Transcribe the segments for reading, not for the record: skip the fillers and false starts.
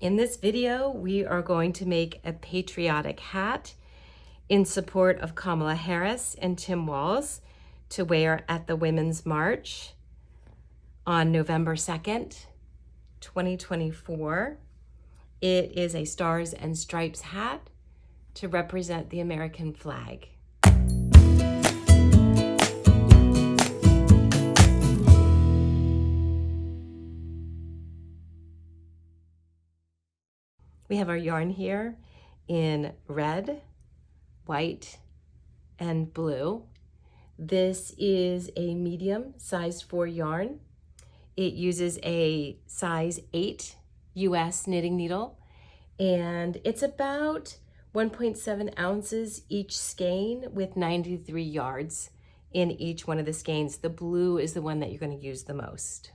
In this video, we are going to make a patriotic hat in support of Kamala Harris and Tim Walz to wear at the Women's March on November 2nd, 2024. It is a Stars and Stripes hat to represent the American flag. We have our yarn here in red, white, and blue. This is a medium size 4 yarn. It uses a size 8 US knitting needle, and it's about 1.7 ounces each skein with 93 yards in each one of the skeins. The blue is the one that you're going to use the most.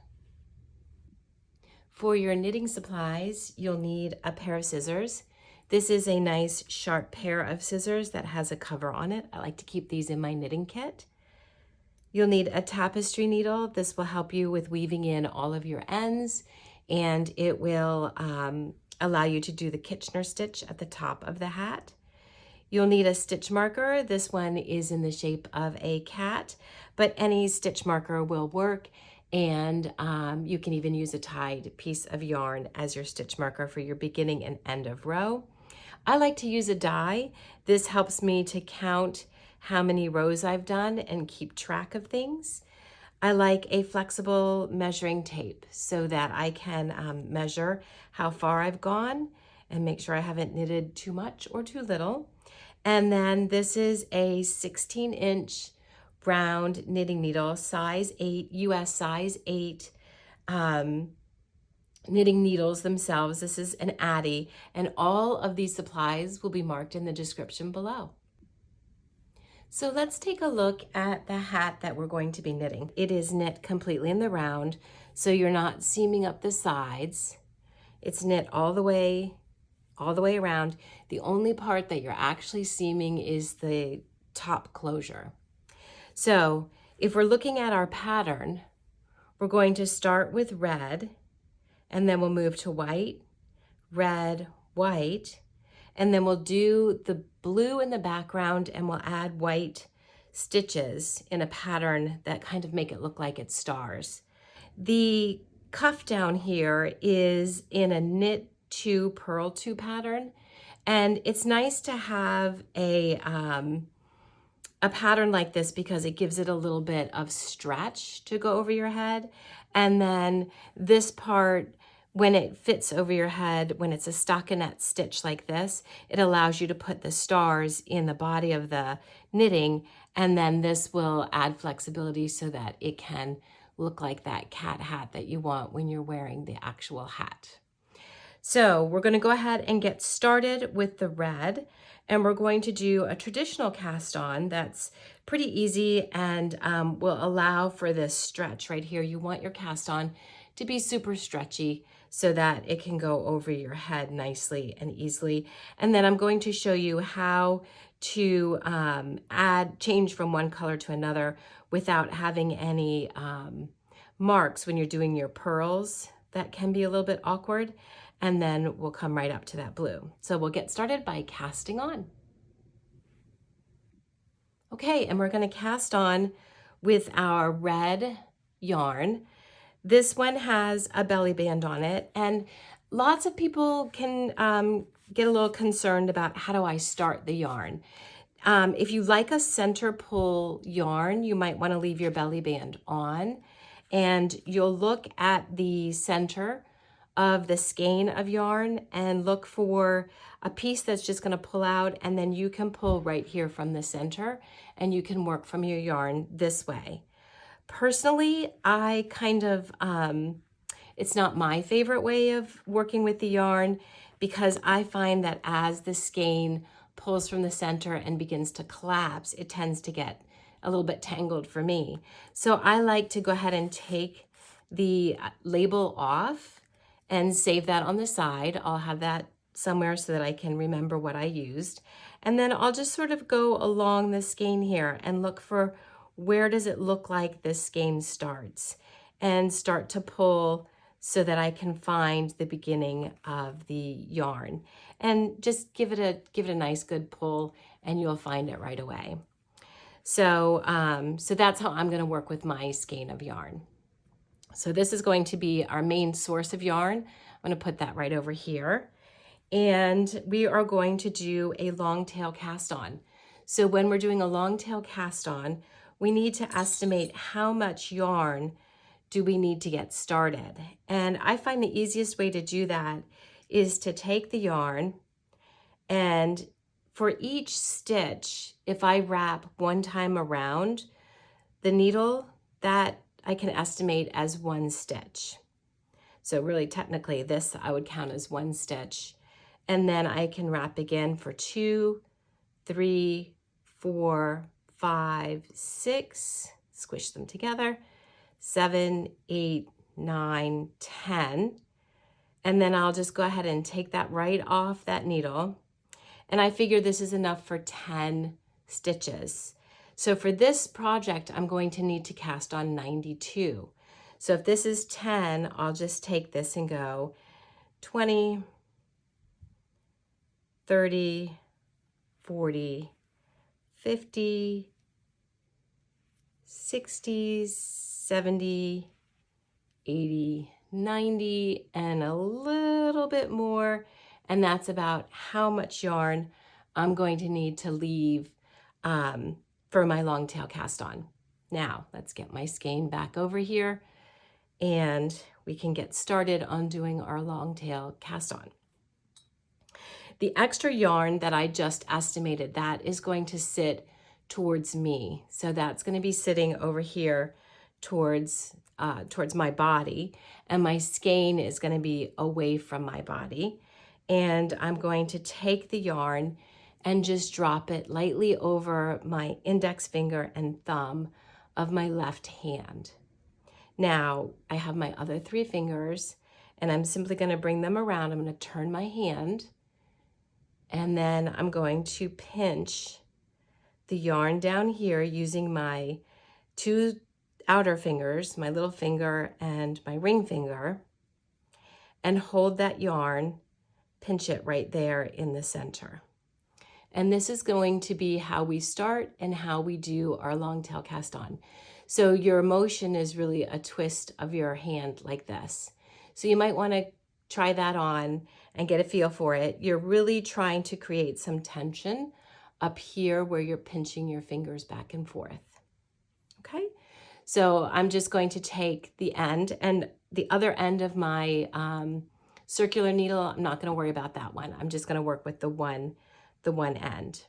For your knitting supplies, you'll need a pair of scissors. This is a nice sharp pair of scissors that has a cover on it. I like to keep these in my knitting kit. You'll need a tapestry needle. This will help you with weaving in all of your ends, and it will allow you to do the Kitchener stitch at the top of the hat. You'll need a stitch marker. This one is in the shape of a cat, but any stitch marker will work. And you can even use a tied piece of yarn as your stitch marker for your beginning and end of row. I like to use a die. This helps me to count how many rows I've done and keep track of things. I like a flexible measuring tape so that I can measure how far I've gone and make sure I haven't knitted too much or too little. And then this is a 16-inch round knitting needle, size 8, US size 8 knitting needles themselves. This is an Addy, and all of these supplies will be marked in the description below. So let's take a look at the hat that we're going to be knitting. It is knit completely in the round, so you're not seaming up the sides. It's knit all the way around. The only part that you're actually seaming is the top closure. So if we're looking at our pattern, we're going to start with red, and then we'll move to white, red, white, and then we'll do the blue in the background, and we'll add white stitches in a pattern that kind of make it look like it's stars. The cuff down here is in a knit 2, purl 2 pattern, and it's nice to have a pattern like this because it gives it a little bit of stretch to go over your head. And then this part, when it fits over your head, when it's a stockinette stitch like this, it allows you to put the stars in the body of the knitting, and then this will add flexibility so that it can look like that cat hat that you want when you're wearing the actual hat. So we're going to go ahead and get started with the red, and we're going to do a traditional cast on that's pretty easy and will allow for this stretch right here. You want your cast on to be super stretchy so that it can go over your head nicely and easily. And then I'm going to show you how to change from one color to another without having any marks when you're doing your pearls. That can be a little bit awkward. And then we'll come right up to that blue. So we'll get started by casting on. Okay, and we're going to cast on with our red yarn. This one has a belly band on it, and lots of people can get a little concerned about how do I start the yarn. If you like a center pull yarn, you might want to leave your belly band on, and you'll look at the center of the skein of yarn and look for a piece that's just going to pull out, and then you can pull right here from the center and you can work from your yarn this way. Personally, I kind of, it's not my favorite way of working with the yarn because I find that as the skein pulls from the center and begins to collapse, it tends to get a little bit tangled for me. So I like to go ahead and take the label off and save that on the side. I'll have that somewhere so that I can remember what I used. And then I'll just sort of go along the skein here and look for where does it look like this skein starts, and start to pull so that I can find the beginning of the yarn, and just give it a nice good pull, and you'll find it right away. So, so that's how I'm going to work with my skein of yarn. So this is going to be our main source of yarn. I'm going to put that right over here. And we are going to do a long tail cast on. So when we're doing a long tail cast on, we need to estimate how much yarn do we need to get started. And I find the easiest way to do that is to take the yarn, and for each stitch, if I wrap one time around the needle, that I can estimate as one stitch. So really technically this I would count as one stitch. And then I can wrap again for 2, 3, 4, 5, 6, squish them together, 7, 8, 9, 10. And then I'll just go ahead and take that right off that needle. And I figure this is enough for 10 stitches. So for this project, I'm going to need to cast on 92. So if this is 10, I'll just take this and go 20, 30, 40, 50, 60, 70, 80, 90, and a little bit more. And that's about how much yarn I'm going to need to leave for my long tail cast on. Now, let's get my skein back over here, and we can get started on doing our long tail cast on. The extra yarn that I just estimated, that is going to sit towards me. So that's going to be sitting over here towards my body, and my skein is going to be away from my body. And I'm going to take the yarn and just drop it lightly over my index finger and thumb of my left hand. Now I have my other 3 fingers, and I'm simply going to bring them around. I'm going to turn my hand, and then I'm going to pinch the yarn down here using my 2 outer fingers, my little finger and my ring finger, and hold that yarn, pinch it right there in the center. And this is going to be how we start and how we do our long tail cast on. So your motion is really a twist of your hand like this. So you might want to try that on and get a feel for it. You're really trying to create some tension up here where you're pinching your fingers back and forth. Okay, so I'm just going to take the end, and the other end of my circular needle, I'm not going to worry about that one. I'm just going to work with the one end.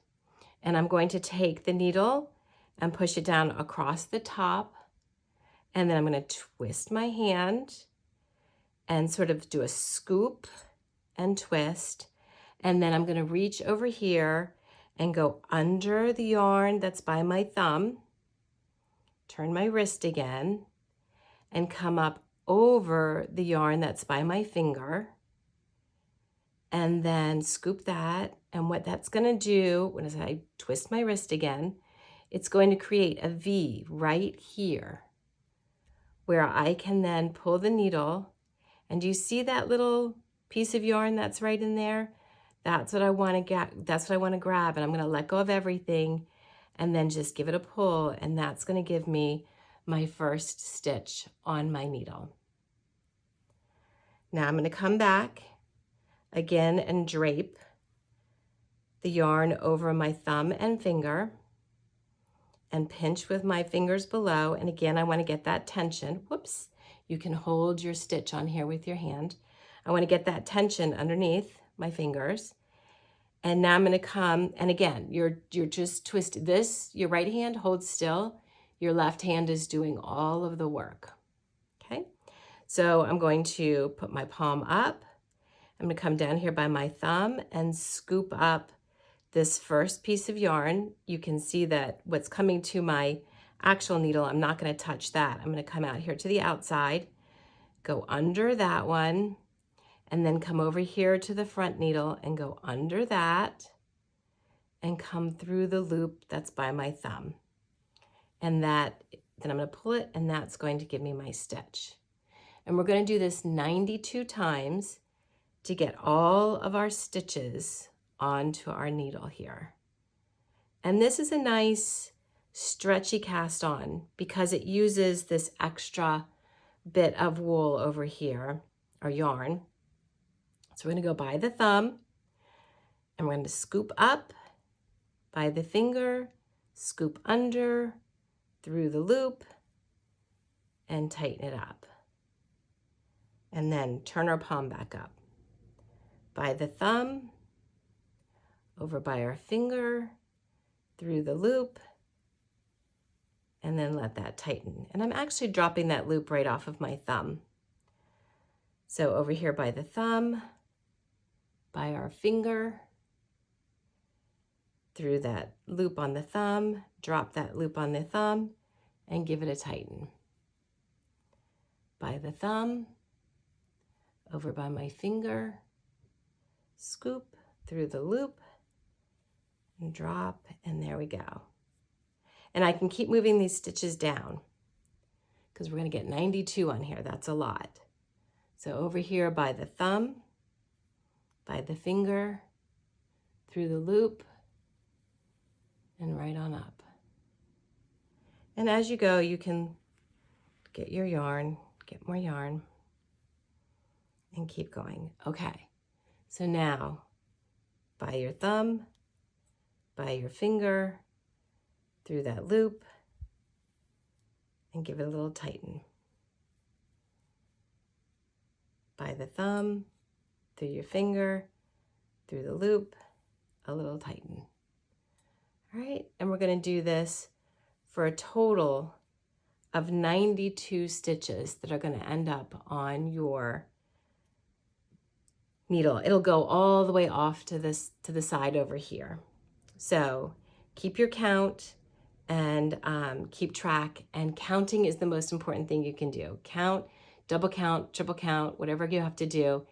And I'm going to take the needle and push it down across the top, and then I'm going to twist my hand and sort of do a scoop and twist, and then I'm going to reach over here and go under the yarn that's by my thumb, turn my wrist again, and come up over the yarn that's by my finger, and then scoop that. And what that's going to do, when I twist my wrist again, it's going to create a V right here where I can then pull the needle. And do you see that little piece of yarn that's right in there? That's what I want to get. That's what I want to grab. And I'm going to let go of everything and then just give it a pull. And that's going to give me my first stitch on my needle. Now I'm going to come back again and drape the yarn over my thumb and finger and pinch with my fingers below. And again, I want to get that tension. Whoops. You can hold your stitch on here with your hand. I want to get that tension underneath my fingers. And now I'm going to come, and again, you're just twist this, your right hand holds still, your left hand is doing all of the work. Okay, so I'm going to put my palm up. I'm going to come down here by my thumb and scoop up this first piece of yarn. You can see that what's coming to my actual needle, I'm not going to touch that. I'm going to come out here to the outside, go under that one, and then come over here to the front needle and go under that and come through the loop that's by my thumb. And that, then I'm going to pull it, and that's going to give me my stitch. And we're going to do this 92 times to get all of our stitches onto our needle here. And this is a nice stretchy cast on because it uses this extra bit of wool over here, or yarn. So we're going to go by the thumb, and we're going to scoop up by the finger, scoop under, through the loop, and tighten it up. And then turn our palm back up. By the thumb, over by our finger, through the loop, and then let that tighten. And I'm actually dropping that loop right off of my thumb. So over here by the thumb, by our finger, through that loop on the thumb, drop that loop on the thumb, and give it a tighten. By the thumb, over by my finger, scoop through the loop, and drop, and there we go. And I can keep moving these stitches down because we're going to get 92 on here. That's a lot. So over here by the thumb, by the finger, through the loop, and right on up. And as you go, you can get your yarn, get more yarn, and keep going. Okay, so now by your thumb, by your finger, through that loop, and give it a little tighten. By the thumb, through your finger, through the loop, a little tighten. All right, and we're going to do this for a total of 92 stitches that are going to end up on your needle. It'll go all the way off to the side over here. So keep your count and keep track. And counting is the most important thing you can do. Count, double count, triple count, whatever you have to do.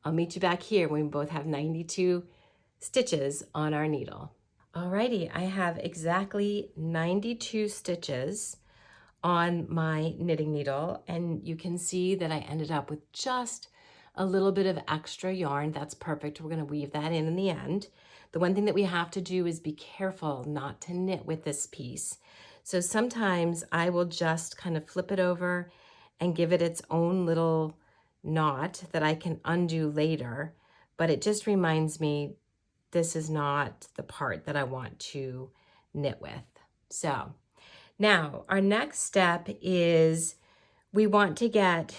I'll meet you back here when we both have 92 stitches on our needle. Alrighty, I have exactly 92 stitches on my knitting needle, and you can see that I ended up with just a little bit of extra yarn. That's perfect. We're going to weave that in the end. The one thing that we have to do is be careful not to knit with this piece. So sometimes I will just kind of flip it over and give it its own little knot that I can undo later, but it just reminds me this is not the part that I want to knit with. So now our next step is we want to get,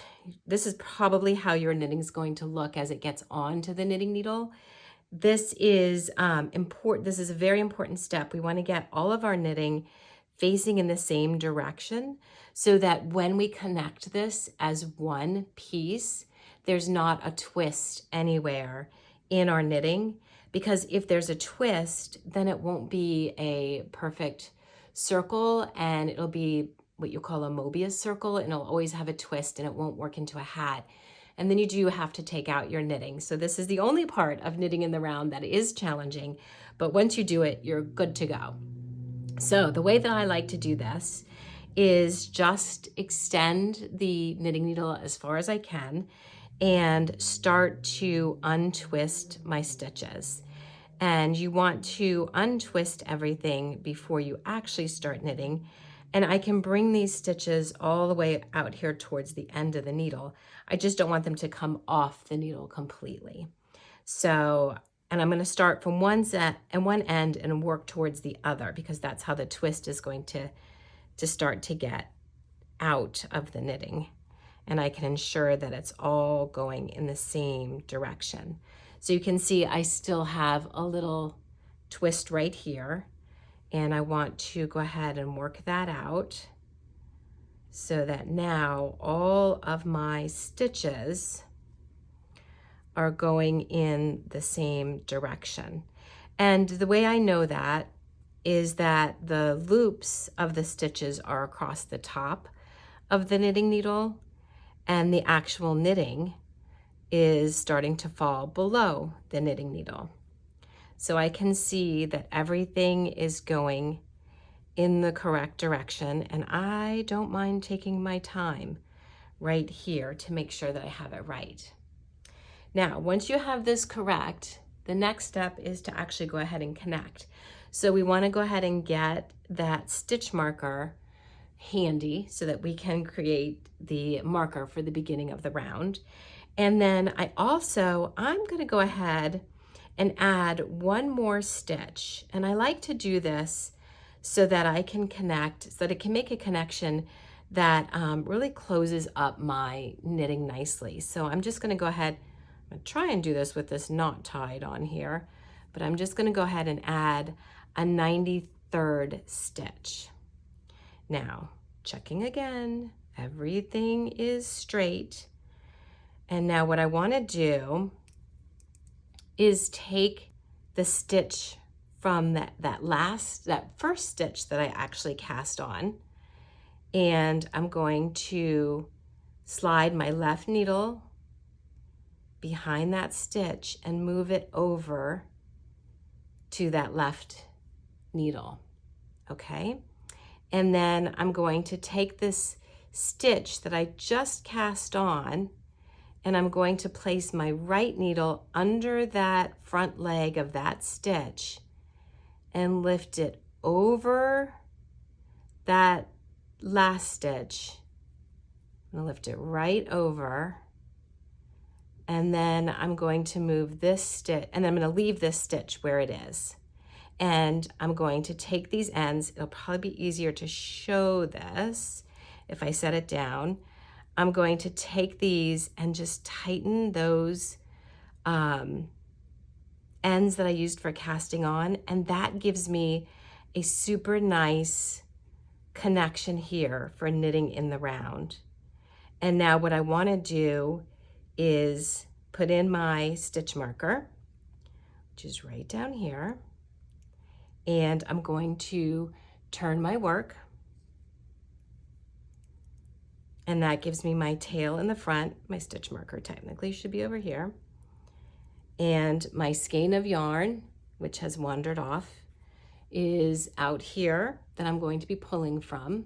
this is probably how your knitting is going to look as it gets onto the knitting needle. This is important. This is a very important step. We want to get all of our knitting facing in the same direction so that when we connect this as one piece, there's not a twist anywhere in our knitting, because if there's a twist, then it won't be a perfect circle and it'll be what you call a Mobius circle, and it'll always have a twist and it won't work into a hat. And then you do have to take out your knitting. So this is the only part of knitting in the round that is challenging, but once you do it, you're good to go. So the way that I like to do this is just extend the knitting needle as far as I can and start to untwist my stitches. And you want to untwist everything before you actually start knitting. And I can bring these stitches all the way out here towards the end of the needle. I just don't want them to come off the needle completely. So, and I'm going to start from one end and work towards the other, because that's how the twist is going to start to get out of the knitting. And I can ensure that it's all going in the same direction. So you can see I still have a little twist right here, and I want to go ahead and work that out so that now all of my stitches are going in the same direction. And the way I know that is that the loops of the stitches are across the top of the knitting needle, and the actual knitting is starting to fall below the knitting needle. So I can see that everything is going in the correct direction, and I don't mind taking my time right here to make sure that I have it right. Now, once you have this correct, the next step is to actually go ahead and connect. So we want to go ahead and get that stitch marker handy so that we can create the marker for the beginning of the round. And then I'm going to go ahead and add one more stitch. And I like to do this so that I can connect, so that it can make a connection that really closes up my knitting nicely. So I'm just going to go ahead, I'm going to try and do this with this knot tied on here, but I'm just going to go ahead and add a 93rd stitch. Now, checking again, everything is straight. And now what I want to do is take the stitch from that first stitch that I actually cast on, and I'm going to slide my left needle behind that stitch and move it over to that left needle, okay? And then I'm going to take this stitch that I just cast on, and I'm going to place my right needle under that front leg of that stitch and lift it over that last stitch. I'm gonna lift it right over, and then I'm going to move this stitch, and I'm gonna leave this stitch where it is. And I'm going to take these ends. It'll probably be easier to show this if I set it down. I'm going to take these and just tighten those ends that I used for casting on, and that gives me a super nice connection here for knitting in the round. And now what I want to do is put in my stitch marker, which is right down here, and I'm going to turn my work, and that gives me my tail in the front. My stitch marker technically should be over here. And my skein of yarn, which has wandered off, is out here that I'm going to be pulling from.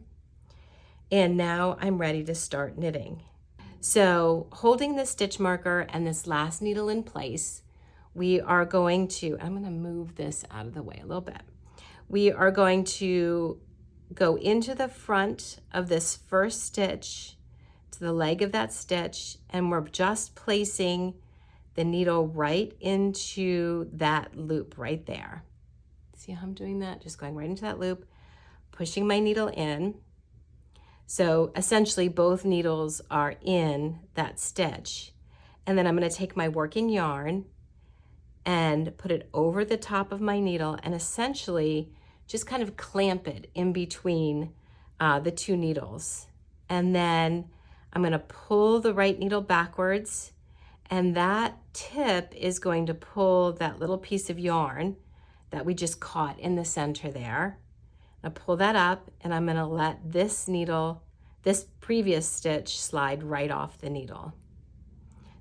And now I'm ready to start knitting. So holding the stitch marker and this last needle in place, we are going to, I'm going to move this out of the way a little bit. We are going to go into the front of this first stitch to the leg of that stitch, and we're just placing the needle right into that loop right there. See how I'm doing that? Just going right into that loop, pushing my needle in. So essentially both needles are in that stitch. And then I'm going to take my working yarn and put it over the top of my needle and essentially just kind of clamp it in between the two needles. And then I'm going to pull the right needle backwards, and that tip is going to pull that little piece of yarn that we just caught in the center there. I'll pull that up, and I'm going to let this needle, this previous stitch, slide right off the needle.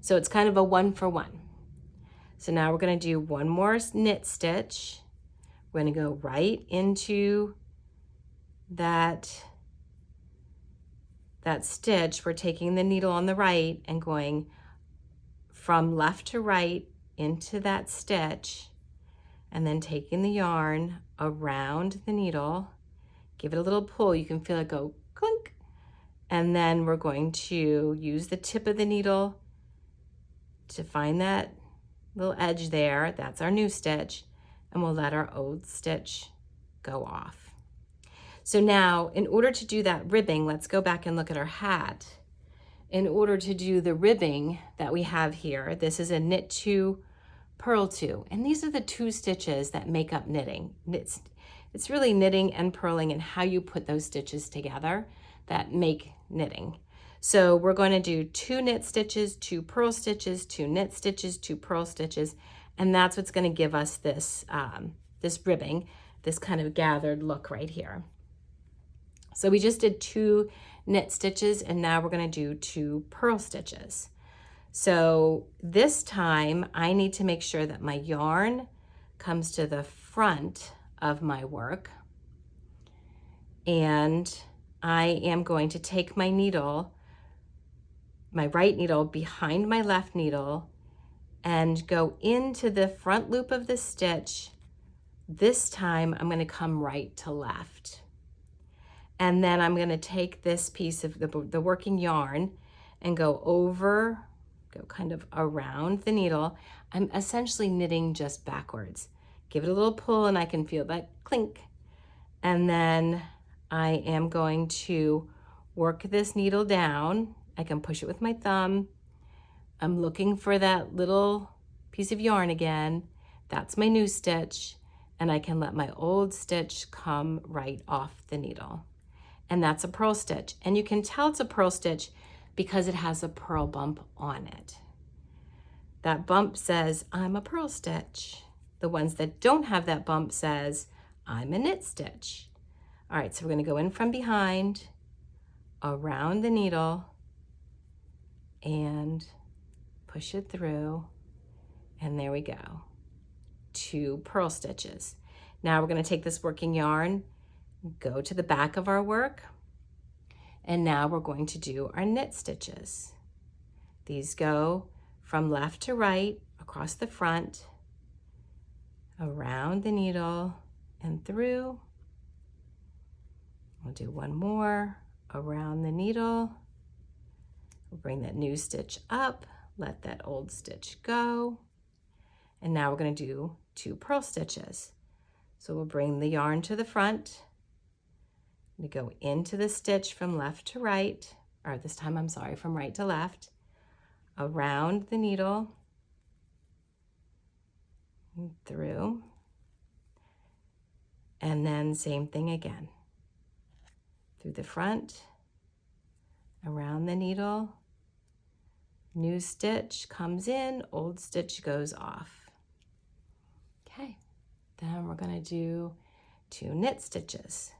So it's kind of a 1-for-1. So now we're going to do one more knit stitch. We're going to go right into that stitch. We're taking the needle on the right and going from left to right into that stitch, and then taking the yarn around the needle, give it a little pull. You can feel it go clink. And then we're going to use the tip of the needle to find that little edge there. That's our new stitch, and we'll let our old stitch go off. So now, in order to do that ribbing, let's go back and look at our hat. In order to do the ribbing that we have here, this is a knit 2, purl 2, and these are the 2 stitches that make up knitting. It's really knitting and purling and how you put those stitches together that make knitting. So we're going to do 2 knit stitches, 2 purl stitches, 2 knit stitches, 2 purl stitches, and that's what's going to give us this, this ribbing, this kind of gathered look right here. So we just did 2 knit stitches, and now we're going to do 2 purl stitches. So this time I need to make sure that my yarn comes to the front of my work, and I am going to take my needle my right needle behind my left needle and go into the front loop of the stitch. This time I'm going to come right to left. And then I'm going to take this piece of the working yarn and go kind of around the needle. I'm essentially knitting just backwards. Give it a little pull and I can feel that clink. And then I am going to work this needle down. I can push it with my thumb. I'm looking for that little piece of yarn again. That's my new stitch. And I can let my old stitch come right off the needle. And that's a purl stitch. And you can tell it's a purl stitch because it has a purl bump on it. That bump says, I'm a purl stitch. The ones that don't have that bump says, I'm a knit stitch. All right, so we're gonna go in from behind, around the needle, and push it through, and there we go. 2 purl stitches. Now we're gonna take this working yarn, go to the back of our work, and now we're going to do our knit stitches. These go from left to right, across the front, around the needle, and through. We'll do one more, around the needle. We'll bring that new stitch up, let that old stitch go. And now we're going to do 2 purl stitches. So we'll bring the yarn to the front. We go into the stitch from left to right, or this time, I'm sorry, from right to left, around the needle, and through, and then same thing again. Through the front, around the needle, new stitch comes in, old stitch goes off. Okay, then we're gonna do 2 knit stitches.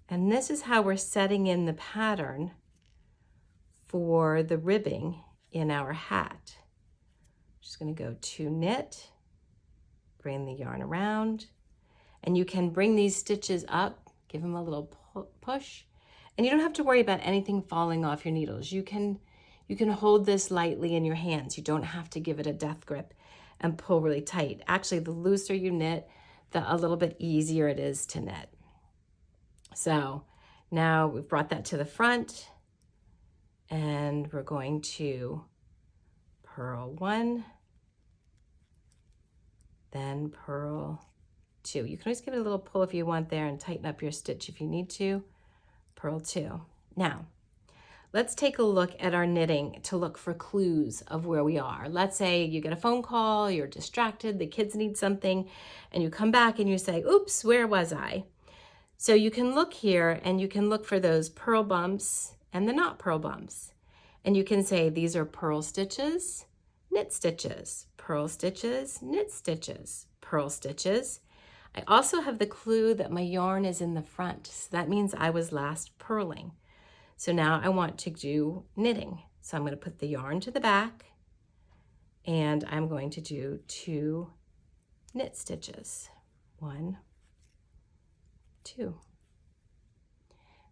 And this is how we're setting in the pattern for the ribbing in our hat. Just gonna go 2 knit, bring the yarn around, and you can bring these stitches up, give them a little push, and you don't have to worry about anything falling off your needles. You can hold this lightly in your hands. You don't have to give it a death grip and pull really tight. Actually, the looser you knit, a little bit easier it is to knit. So now we've brought that to the front, and we're going to purl 1, then purl 2. You can always give it a little pull if you want there and tighten up your stitch if you need to. Purl 2. Now, let's take a look at our knitting to look for clues of where we are. Let's say you get a phone call, you're distracted, the kids need something, and you come back and you say, oops, where was I? So you can look here and you can look for those purl bumps and the not purl bumps. And you can say these are purl stitches, knit stitches, purl stitches, knit stitches, purl stitches. I also have the clue that my yarn is in the front. So that means I was last purling. So now I want to do knitting. So I'm going to put the yarn to the back and I'm going to do 2 knit stitches. 1, 2.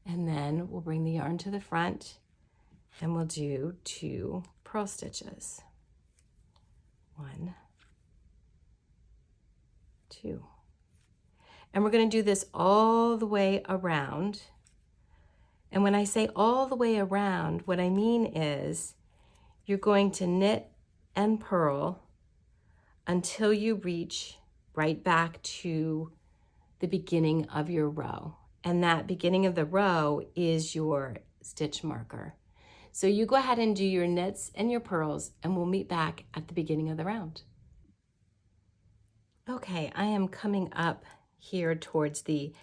And then we'll bring the yarn to the front and we'll do 2 purl stitches. 1, 2. And we're going to do this all the way around. And when I say all the way around, what I mean is you're going to knit and purl until you reach right back to the beginning of your row. And that beginning of the row is your stitch marker. So you go ahead and do your knits and your purls, and we'll meet back at the beginning of the round. Okay, I am coming up here towards the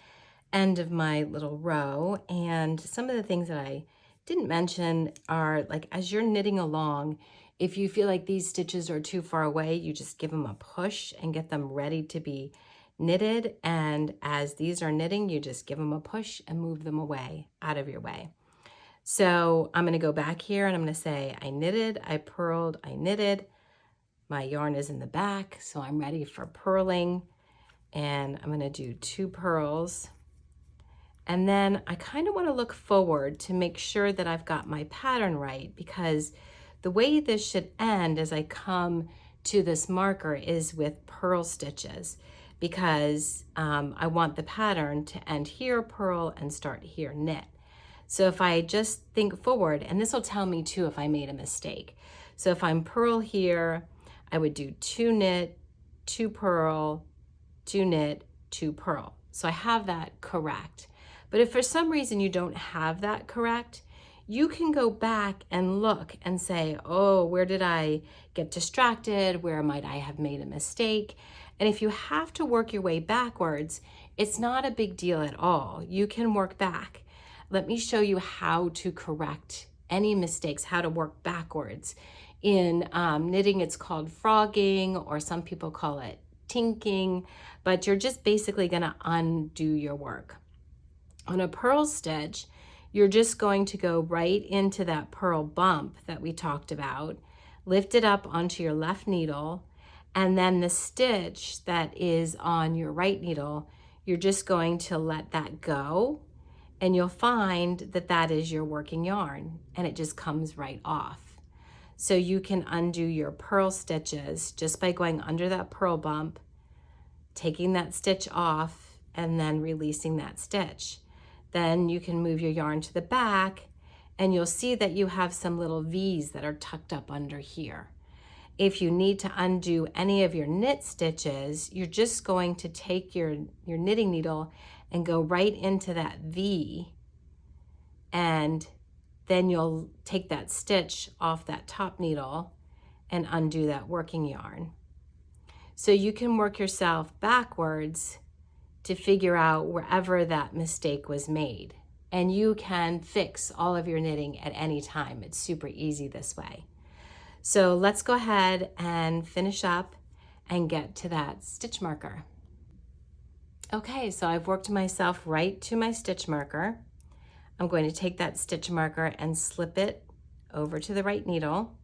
end of my little row, and some of the things that I didn't mention are, like, as you're knitting along, if you feel like these stitches are too far away, you just give them a push and get them ready to be knitted. And as these are knitting, you just give them a push and move them away, out of your way. So I'm going to go back here and I'm going to say I knitted, I purled, I knitted. My yarn is in the back, so I'm ready for purling. And I'm going to do 2 purls. And then I kind of want to look forward to make sure that I've got my pattern right, because the way this should end as I come to this marker is with purl stitches, because I want the pattern to end here purl and start here knit. So if I just think forward, and this will tell me too if I made a mistake. So if I'm purl here, I would do 2 knit, 2 purl, 2 knit, 2 purl. So I have that correct. But if for some reason you don't have that correct, you can go back and look and say, oh, where did I get distracted? Where might I have made a mistake? And if you have to work your way backwards, it's not a big deal at all. You can work back. Let me show you how to correct any mistakes, how to work backwards. In knitting, it's called frogging, or some people call it tinking, but you're just basically gonna undo your work. On a purl stitch, you're just going to go right into that purl bump that we talked about, lift it up onto your left needle, and then the stitch that is on your right needle, you're just going to let that go, and you'll find that that is your working yarn, and it just comes right off. So you can undo your purl stitches just by going under that purl bump, taking that stitch off, and then releasing that stitch. Then you can move your yarn to the back, and you'll see that you have some little V's that are tucked up under here. If you need to undo any of your knit stitches, you're just going to take your knitting needle and go right into that V, and then you'll take that stitch off that top needle and undo that working yarn. So you can work yourself backwards to figure out wherever that mistake was made. And you can fix all of your knitting at any time. It's super easy this way. So let's go ahead and finish up and get to that stitch marker. Okay, so I've worked myself right to my stitch marker. I'm going to take that stitch marker and slip it over to the right needle.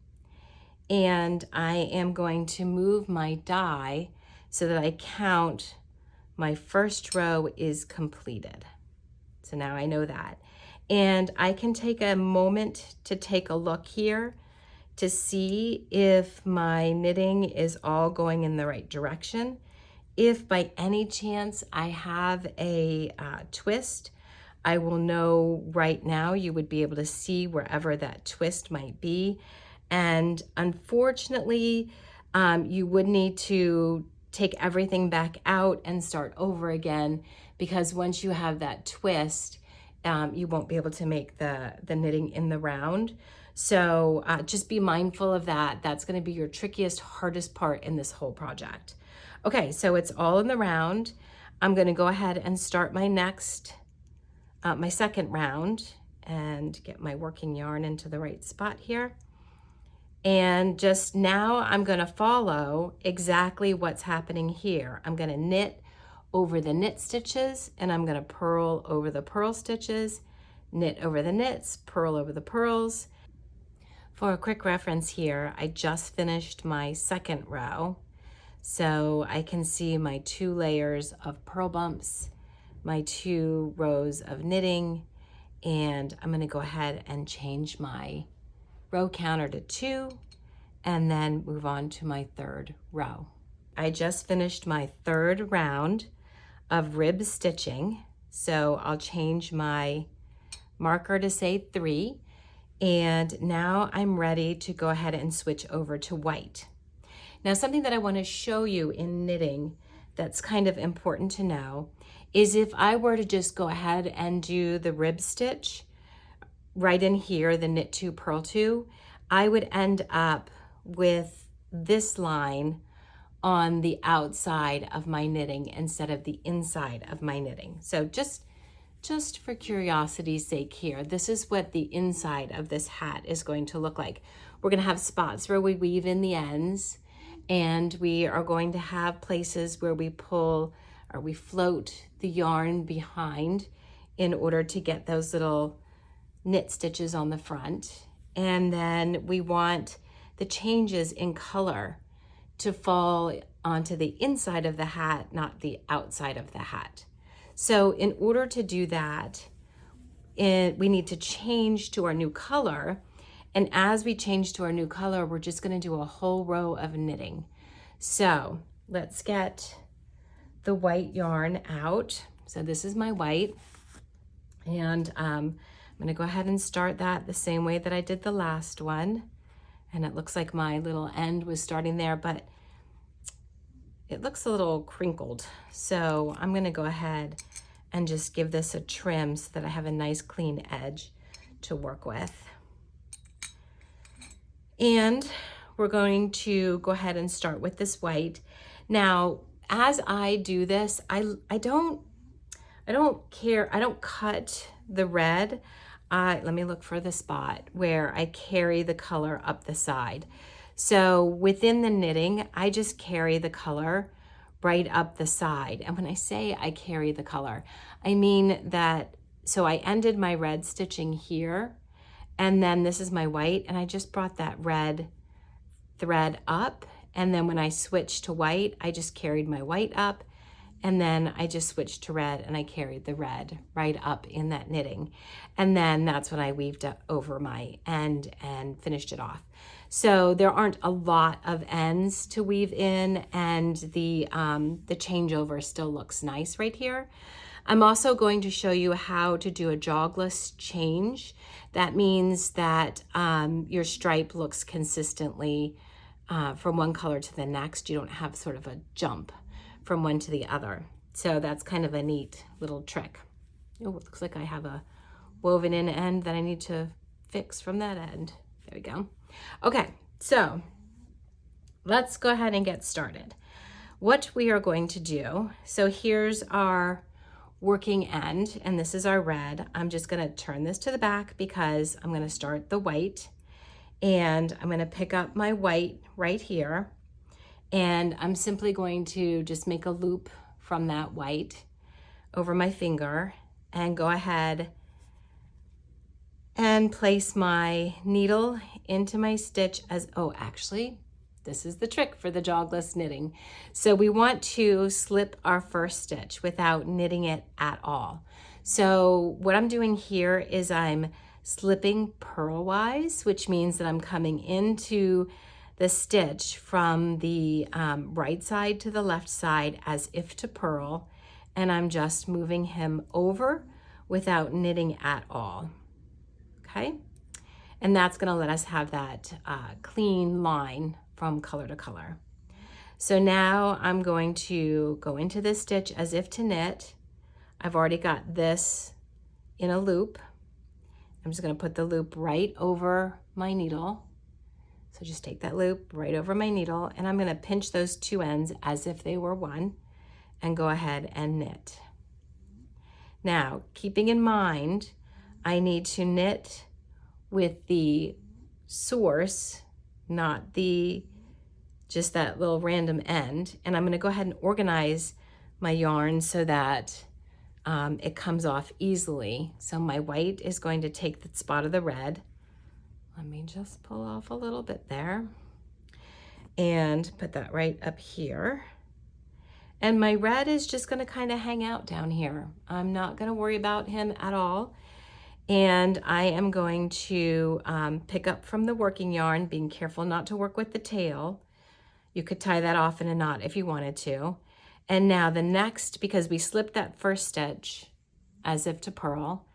And I am going to move my die so that I count my first row is completed. So now I know that. And I can take a moment to take a look here to see if my knitting is all going in the right direction. If by any chance I have a twist, I will know right now. You would be able to see wherever that twist might be. And unfortunately, you would need to take everything back out and start over again, because once you have that twist, you won't be able to make the knitting in the round. So just be mindful of that. That's going to be your trickiest, hardest part in this whole project. Okay, so it's all in the round. I'm going to go ahead and start my next, my second round, and get my working yarn into the right spot here. And just now I'm going to follow exactly what's happening here. I'm going to knit over the knit stitches, and I'm going to purl over the purl stitches, knit over the knits, purl over the purls. For a quick reference here, I just finished my second row, so I can see my 2 layers of purl bumps, my 2 rows of knitting, and I'm going to go ahead and change my row counter to 2, and then move on to my third row. I just finished my third round of rib stitching, so I'll change my marker to say 3, and now I'm ready to go ahead and switch over to white. Now, something that I want to show you in knitting that's kind of important to know is if I were to just go ahead and do the rib stitch right in here, the knit 2, purl 2, I would end up with this line on the outside of my knitting instead of the inside of my knitting. So just for curiosity's sake here, this is what the inside of this hat is going to look like. We're going to have spots where we weave in the ends, and we are going to have places where we pull or we float the yarn behind in order to get those little knit stitches on the front. And then we want the changes in color to fall onto the inside of the hat, not the outside of the hat. So in order to do that, we need to change to our new color. And as we change to our new color, we're just going to do a whole row of knitting. So let's get the white yarn out. So this is my white. And I'm going to go ahead and start that the same way that I did the last one. And it looks like my little end was starting there, but it looks a little crinkled. So I'm going to go ahead and just give this a trim so that I have a nice clean edge to work with. And we're going to go ahead and start with this white. Now, as I do this, I don't care, I don't cut the red. Let me look for the spot where I carry the color up the side. So within the knitting, I just carry the color right up the side. And when I say I carry the color, I mean that, so I ended my red stitching here, and then this is my white, and I just brought that red thread up. And then when I switched to white, I just carried my white up, and then I just switched to red and I carried the red right up in that knitting. And then that's when I weaved over my end and finished it off. So there aren't a lot of ends to weave in, and the changeover still looks nice right here. I'm also going to show you how to do a jogless change. That means that your stripe looks consistently from one color to the next. You don't have sort of a jump from one to the other. So that's kind of a neat little trick. Oh, it looks like I have a woven in end that I need to fix from that end. There we go. Okay, so let's go ahead and get started. What we are going to do, so here's our working end, and this is our red. I'm just going to turn this to the back because I'm going to start the white, and I'm going to pick up my white right here, and I'm simply going to just make a loop from that white over my finger and go ahead and place my needle into my stitch as, oh, actually, this is the trick for the jogless knitting. So we want to slip our first stitch without knitting it at all. So what I'm doing here is I'm slipping purlwise, which means that I'm coming into the stitch from the right side to the left side as if to purl, and I'm just moving him over without knitting at all. Okay, and that's going to let us have that clean line from color to color. So now I'm going to go into this stitch as if to knit. I've already got this in a loop. I'm just going to put the loop right over my needle. So just take that loop right over my needle, and I'm going to pinch those two ends as if they were one and go ahead and knit. Now, keeping in mind, I need to knit with the source, not just that little random end. And I'm going to go ahead and organize my yarn so that it comes off easily. So my white is going to take the spot of the red. Let me just pull off a little bit there and put that right up here. And my red is just going to kind of hang out down here. I'm not going to worry about him at all. And I am going to pick up from the working yarn, being careful not to work with the tail. You could tie that off in a knot if you wanted to. And now the next, because we slipped that first stitch as if to purl,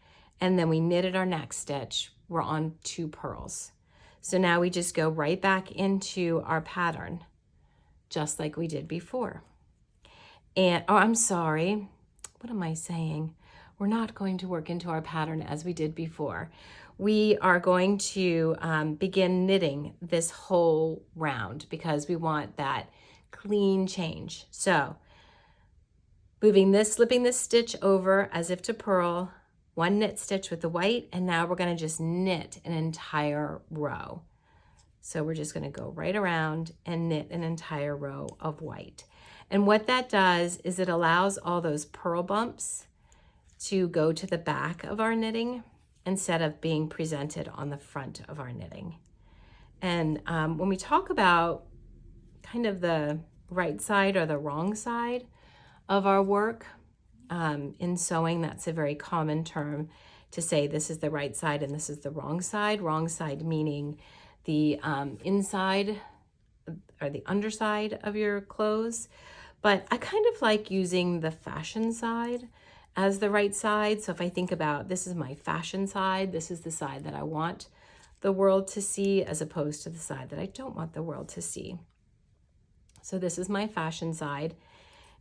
and then we knitted our next stitch, we're on 2 purls. So now we just go right back into our pattern, just like we did before. And, oh, I'm sorry, what am I saying? We're not going to work into our pattern as we did before. We are going to begin knitting this whole round because we want that clean change. So moving this, slipping this stitch over as if to purl, 1 knit stitch with the white, and now we're going to just knit an entire row. So we're just going to go right around and knit an entire row of white. And what that does is it allows all those purl bumps to go to the back of our knitting instead of being presented on the front of our knitting. And when we talk about kind of the right side or the wrong side of our work, In sewing, that's a very common term to say this is the right side and this is the wrong side. Wrong side meaning the inside or the underside of your clothes. But I kind of like using the fashion side as the right side. So if I think about this is my fashion side, this is the side that I want the world to see as opposed to the side that I don't want the world to see. So this is my fashion side.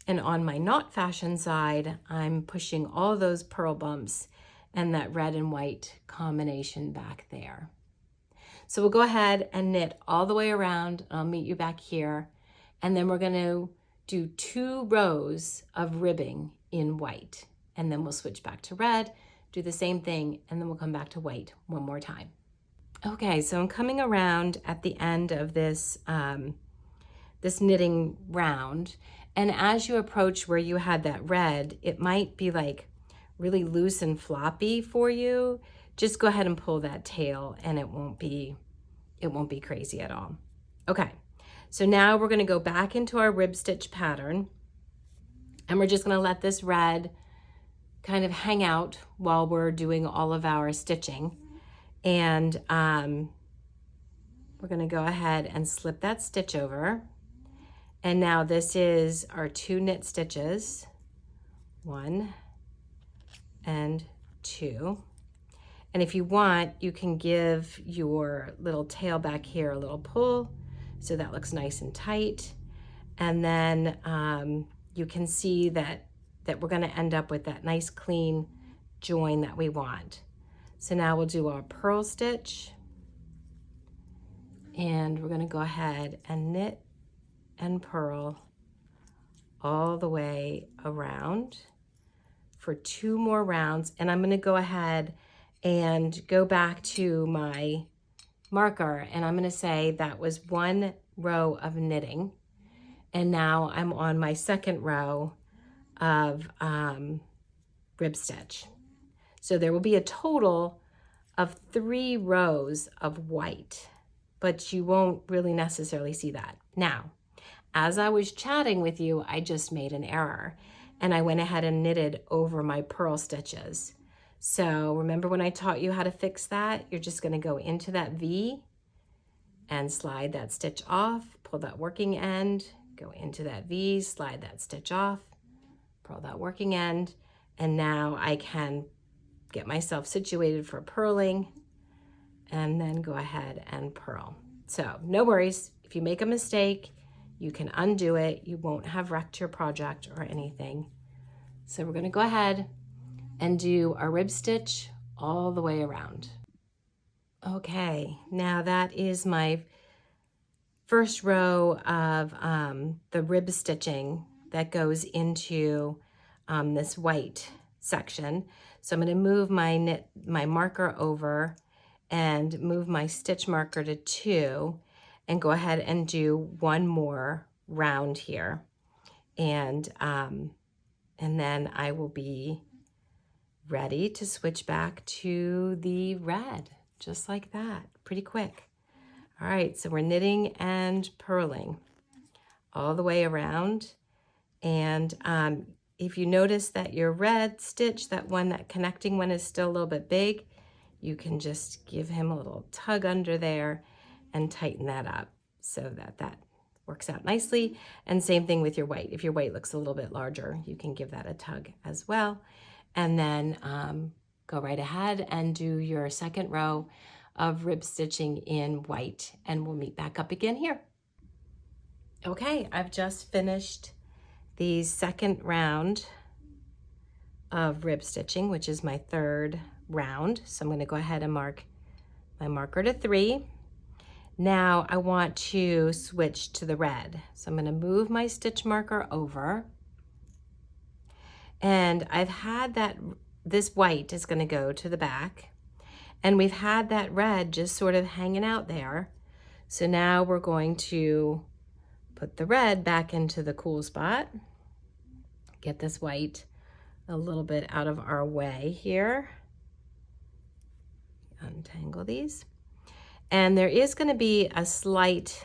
And on my not fashion side, I'm pushing all those purl bumps and that red and white combination back there. So we'll go ahead and knit all the way around. I'll meet you back here. And then we're going to do 2 rows of ribbing in white. And then we'll switch back to red, do the same thing, and then we'll come back to white one more time. Okay, so I'm coming around at the end of this, this knitting round. And as you approach where you had that red, it might be like really loose and floppy for you. Just go ahead and pull that tail and it won't be crazy at all. Okay, so now we're gonna go back into our rib stitch pattern and we're just gonna let this red kind of hang out while we're doing all of our stitching. And we're gonna go ahead and slip that stitch over. And now this is our 2 knit stitches, 1 and 2. And if you want, you can give your little tail back here a little pull so that looks nice and tight. And then you can see that we're gonna end up with that nice clean join that we want. So now we'll do our purl stitch and we're gonna go ahead and knit and purl all the way around for 2 more rounds. And I'm going to go ahead and go back to my marker and I'm going to say that was 1 row of knitting. And now I'm on my 2nd row of rib stitch. So there will be a total of 3 rows of white, but you won't really necessarily see that. Now, as I was chatting with you, I just made an error and I went ahead and knitted over my purl stitches. So remember when I taught you how to fix that? You're just going to go into that V and slide that stitch off, pull that working end, go into that V, slide that stitch off, purl that working end, and now I can get myself situated for purling and then go ahead and purl. So no worries, if you make a mistake, you can undo it. You won't have wrecked your project or anything. So we're going to go ahead and do our rib stitch all the way around. Okay, now that is my first row of the rib stitching that goes into this white section. So I'm going to move my marker over and move my stitch marker to 2 and go ahead and do 1 more round here. And then I will be ready to switch back to the red, just like that, pretty quick. All right, so we're knitting and purling all the way around. And if you notice that your red stitch, that connecting one is still a little bit big, you can just give him a little tug under there and tighten that up so that works out nicely. And same thing with your white. If your white looks a little bit larger, you can give that a tug as well. And then go right ahead and do your 2nd row of rib stitching in white, and we'll meet back up again here. Okay, I've just finished the 2nd round of rib stitching, which is my 3rd round. So I'm going to go ahead and mark my marker to 3. Now I want to switch to the red. So I'm going to move my stitch marker over. And I've had this white is going to go to the back. And we've had that red just sort of hanging out there. So now we're going to put the red back into the cool spot. Get this white a little bit out of our way here. Untangle these. And there is going to be a slight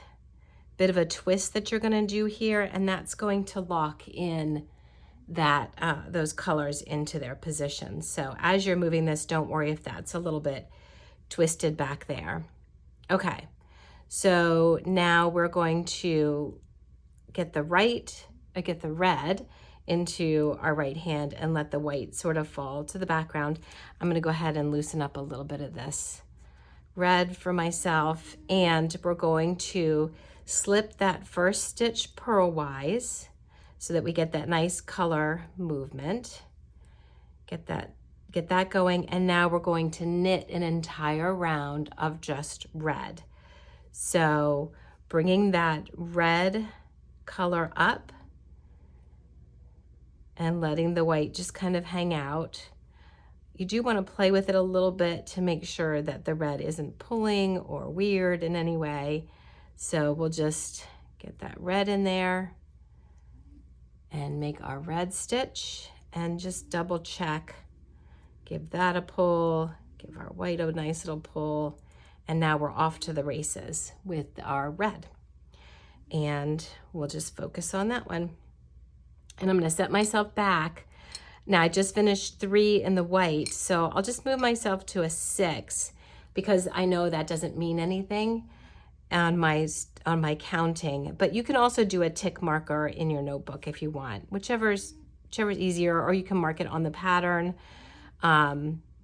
bit of a twist that you're going to do here, and that's going to lock in that those colors into their positions. So as you're moving this, don't worry if that's a little bit twisted back there. Okay, so now we're going to get the red into our right hand and let the white sort of fall to the background. I'm gonna go ahead and loosen up a little bit of this red for myself, and we're going to slip that first stitch purlwise so that we get that nice color movement. Get that going, and now we're going to knit an entire round of just red. So bringing that red color up and letting the white just kind of hang out. You do want to play with it a little bit to make sure that the red isn't pulling or weird in any way. So we'll just get that red in there and make our red stitch, and just double check. Give that a pull, give our white a nice little pull, and now we're off to the races with our red. And we'll just focus on that one. And I'm going to set myself back. Now I just finished 3 in the white, so I'll just move myself to a 6 because I know that doesn't mean anything on my counting. But you can also do a tick marker in your notebook if you want, whichever's easier, or you can mark it on the pattern,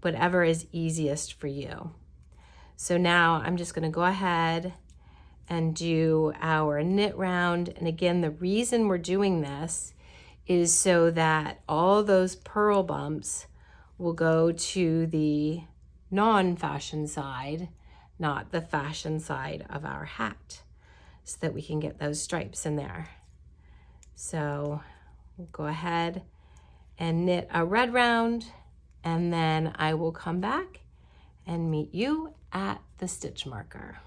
whatever is easiest for you. So now I'm just going to go ahead and do our knit round. And again, the reason we're doing this is so that all those purl bumps will go to the non-fashion side, not the fashion side of our hat, so that we can get those stripes in there. So we'll go ahead and knit a red round, and then I will come back and meet you at the stitch marker.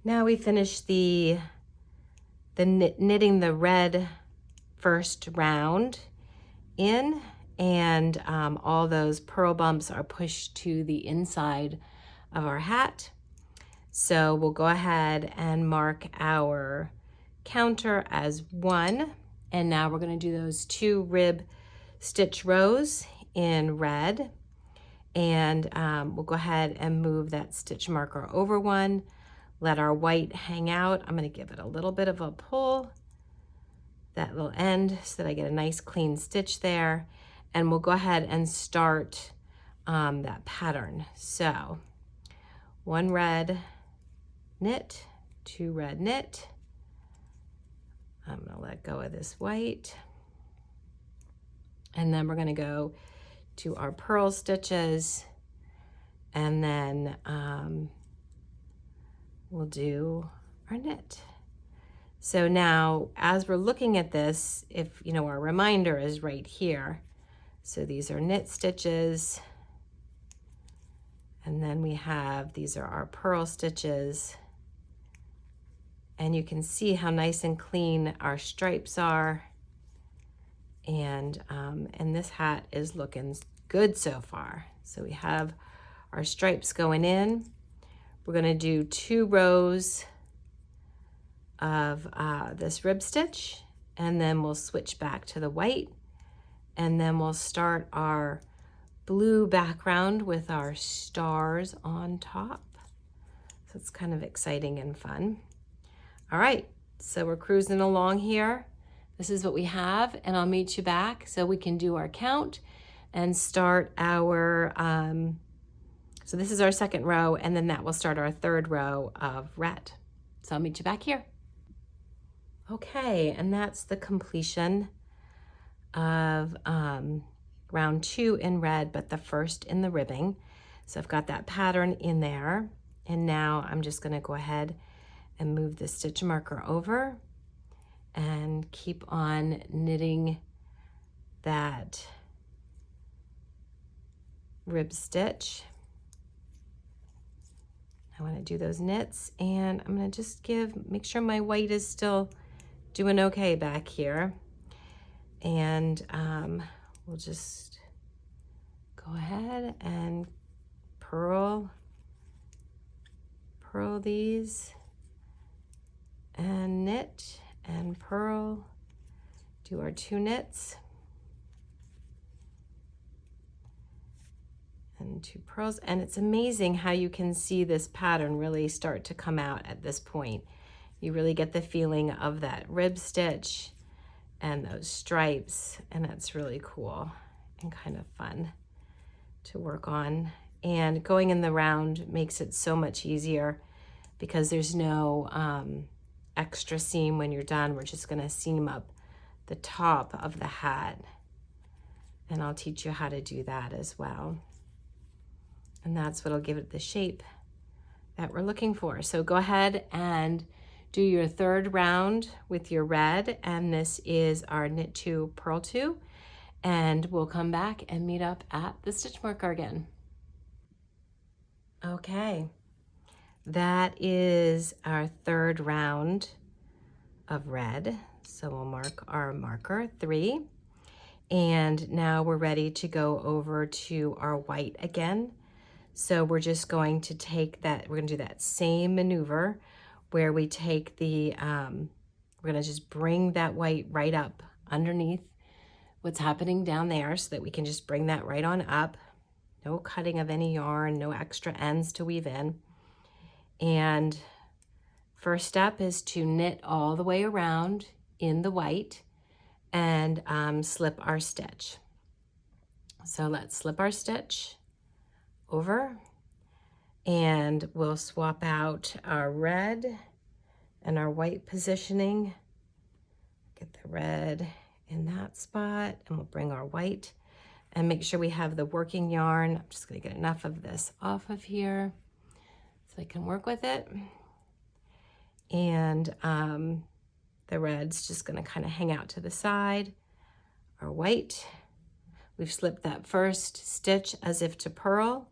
Now we finished the knitting the red first round in, and all those purl bumps are pushed to the inside of our hat. So we'll go ahead and mark our counter as 1, and now we're going to do those 2 rib stitch rows in red, and we'll go ahead and move that stitch marker over 1. Let our white hang out. I'm going to give it a little bit of a pull, that little end, so that I get a nice clean stitch there. And we'll go ahead and start that pattern. So 1 red knit, 2 red knit. I'm going to let go of this white. And then we're going to go to our purl stitches, and then we'll do our knit. So now, as we're looking at this, if you know, our reminder is right here. So these are knit stitches, and then we have, these are our purl stitches, and you can see how nice and clean our stripes are. And this hat is looking good so far. So we have our stripes going in. We're going to do 2 rows of this rib stitch, and then we'll switch back to the white, and then we'll start our blue background with our stars on top. So it's kind of exciting and fun. All right, so we're cruising along here. This is what we have, and I'll meet you back so we can do our count and start our so this is our 2nd row, and then that will start our 3rd row of red. So I'll meet you back here. Okay, and that's the completion of round 2 in red, but the first in the ribbing. So I've got that pattern in there, and now I'm just going to go ahead and move the stitch marker over and keep on knitting that rib stitch. I want to do those knits, and I'm going to just make sure my white is still doing okay back here. And we'll just go ahead and purl these, and knit and purl, do our 2 knits and 2 purls. And it's amazing how you can see this pattern really start to come out at this point. You really get the feeling of that rib stitch and those stripes, and that's really cool and kind of fun to work on. And going in the round makes it so much easier because there's no extra seam when you're done. We're just gonna seam up the top of the hat, and I'll teach you how to do that as well. And that's what'll give it the shape that we're looking for. So go ahead and do your 3rd round with your red, and this is our knit 2, purl 2, and we'll come back and meet up at the stitch marker again. Okay, that is our 3rd round of red. So we'll mark our marker 3, and now we're ready to go over to our white again. So we're just going to take that, we're gonna do that same maneuver where we take the, we're gonna just bring that white right up underneath what's happening down there so that we can just bring that right on up. No cutting of any yarn, no extra ends to weave in. And first step is to knit all the way around in the white and slip our stitch. So let's slip our stitch over, and we'll swap out our red and our white positioning. Get the red in that spot, and we'll bring our white and make sure we have the working yarn. I'm just gonna get enough of this off of here so I can work with it. And the red's just gonna kind of hang out to the side. Our white, we've slipped that first stitch as if to purl,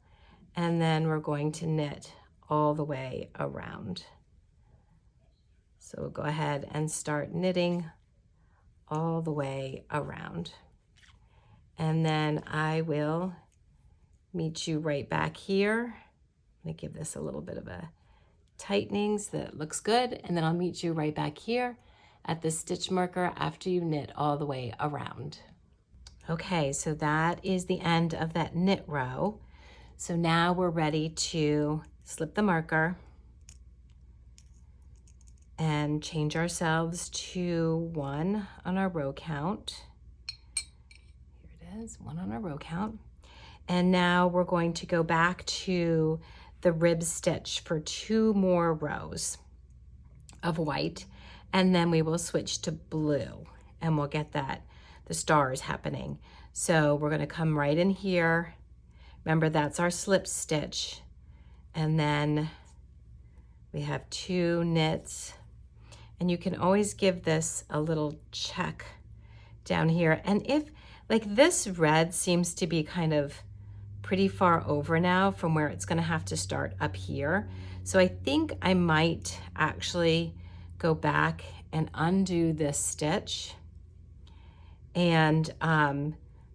and then we're going to knit all the way around. So we'll go ahead and start knitting all the way around. And then I will meet you right back here. I'm gonna give this a little bit of a tightening so that it looks good. And then I'll meet you right back here at the stitch marker after you knit all the way around. Okay, so that is the end of that knit row. So now we're ready to slip the marker and change ourselves to 1 on our row count. Here it is, 1 on our row count. And now we're going to go back to the rib stitch for 2 more rows of white, and then we will switch to blue, and we'll get that, the stars happening. So we're gonna come right in here. Remember, that's our slip stitch. And then we have 2 knits, and you can always give this a little check down here. And if, like, this red seems to be kind of pretty far over now from where it's gonna have to start up here. So I think I might actually go back and undo this stitch and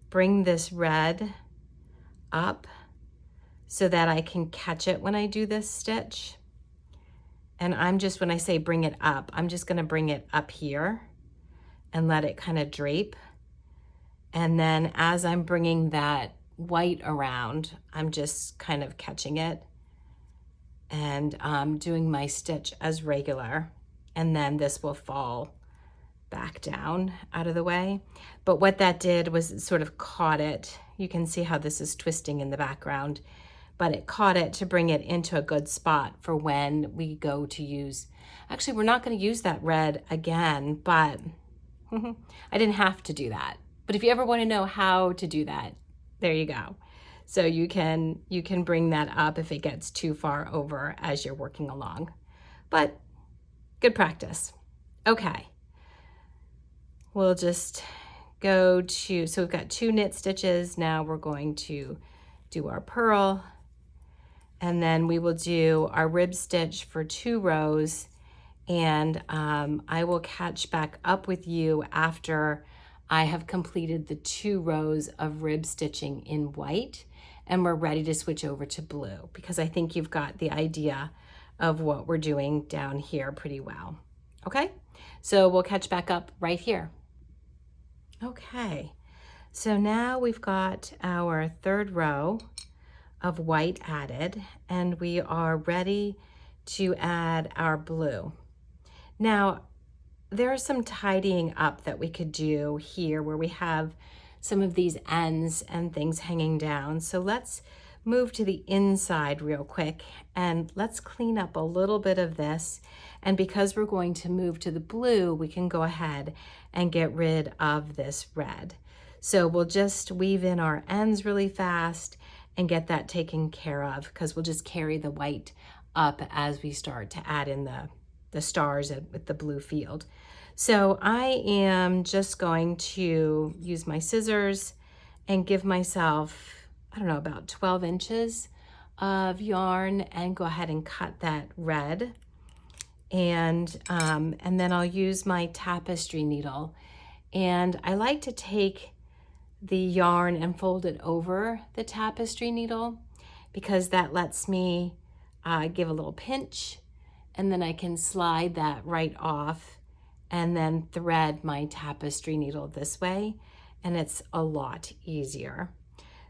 bring this red up so that I can catch it when I do this stitch. And I'm just, when I say bring it up, I'm just gonna bring it up here and let it kind of drape. And then as I'm bringing that white around, I'm just kind of catching it and doing my stitch as regular. And then this will fall back down out of the way. But what that did was it sort of caught it. You can see how this is twisting in the background, but it caught it to bring it into a good spot for when we go to use, actually we're not going to use that red again, but I didn't have to do that. But if you ever want to know how to do that, there you go. So you can bring that up if it gets too far over as you're working along. But good practice. Okay. We'll just go to, so we've got 2 knit stitches. Now we're going to do our purl, and then we will do our rib stitch for 2 rows. And I will catch back up with you after I have completed the 2 rows of rib stitching in white, and we're ready to switch over to blue because I think you've got the idea of what we're doing down here pretty well. Okay, so we'll catch back up right here. Okay, so now we've got our 3rd row of white added, and we are ready to add our blue. Now, there's some tidying up that we could do here where we have some of these ends and things hanging down. So let's move to the inside real quick and let's clean up a little bit of this. And because we're going to move to the blue, we can go ahead and get rid of this red. So we'll just weave in our ends really fast and get that taken care of because we'll just carry the white up as we start to add in the stars with the blue field. So I am just going to use my scissors and give myself, I don't know, about 12 inches of yarn and go ahead and cut that red. And then I'll use my tapestry needle. And I like to take the yarn and fold it over the tapestry needle because that lets me give a little pinch, and then I can slide that right off and then thread my tapestry needle this way, and it's a lot easier.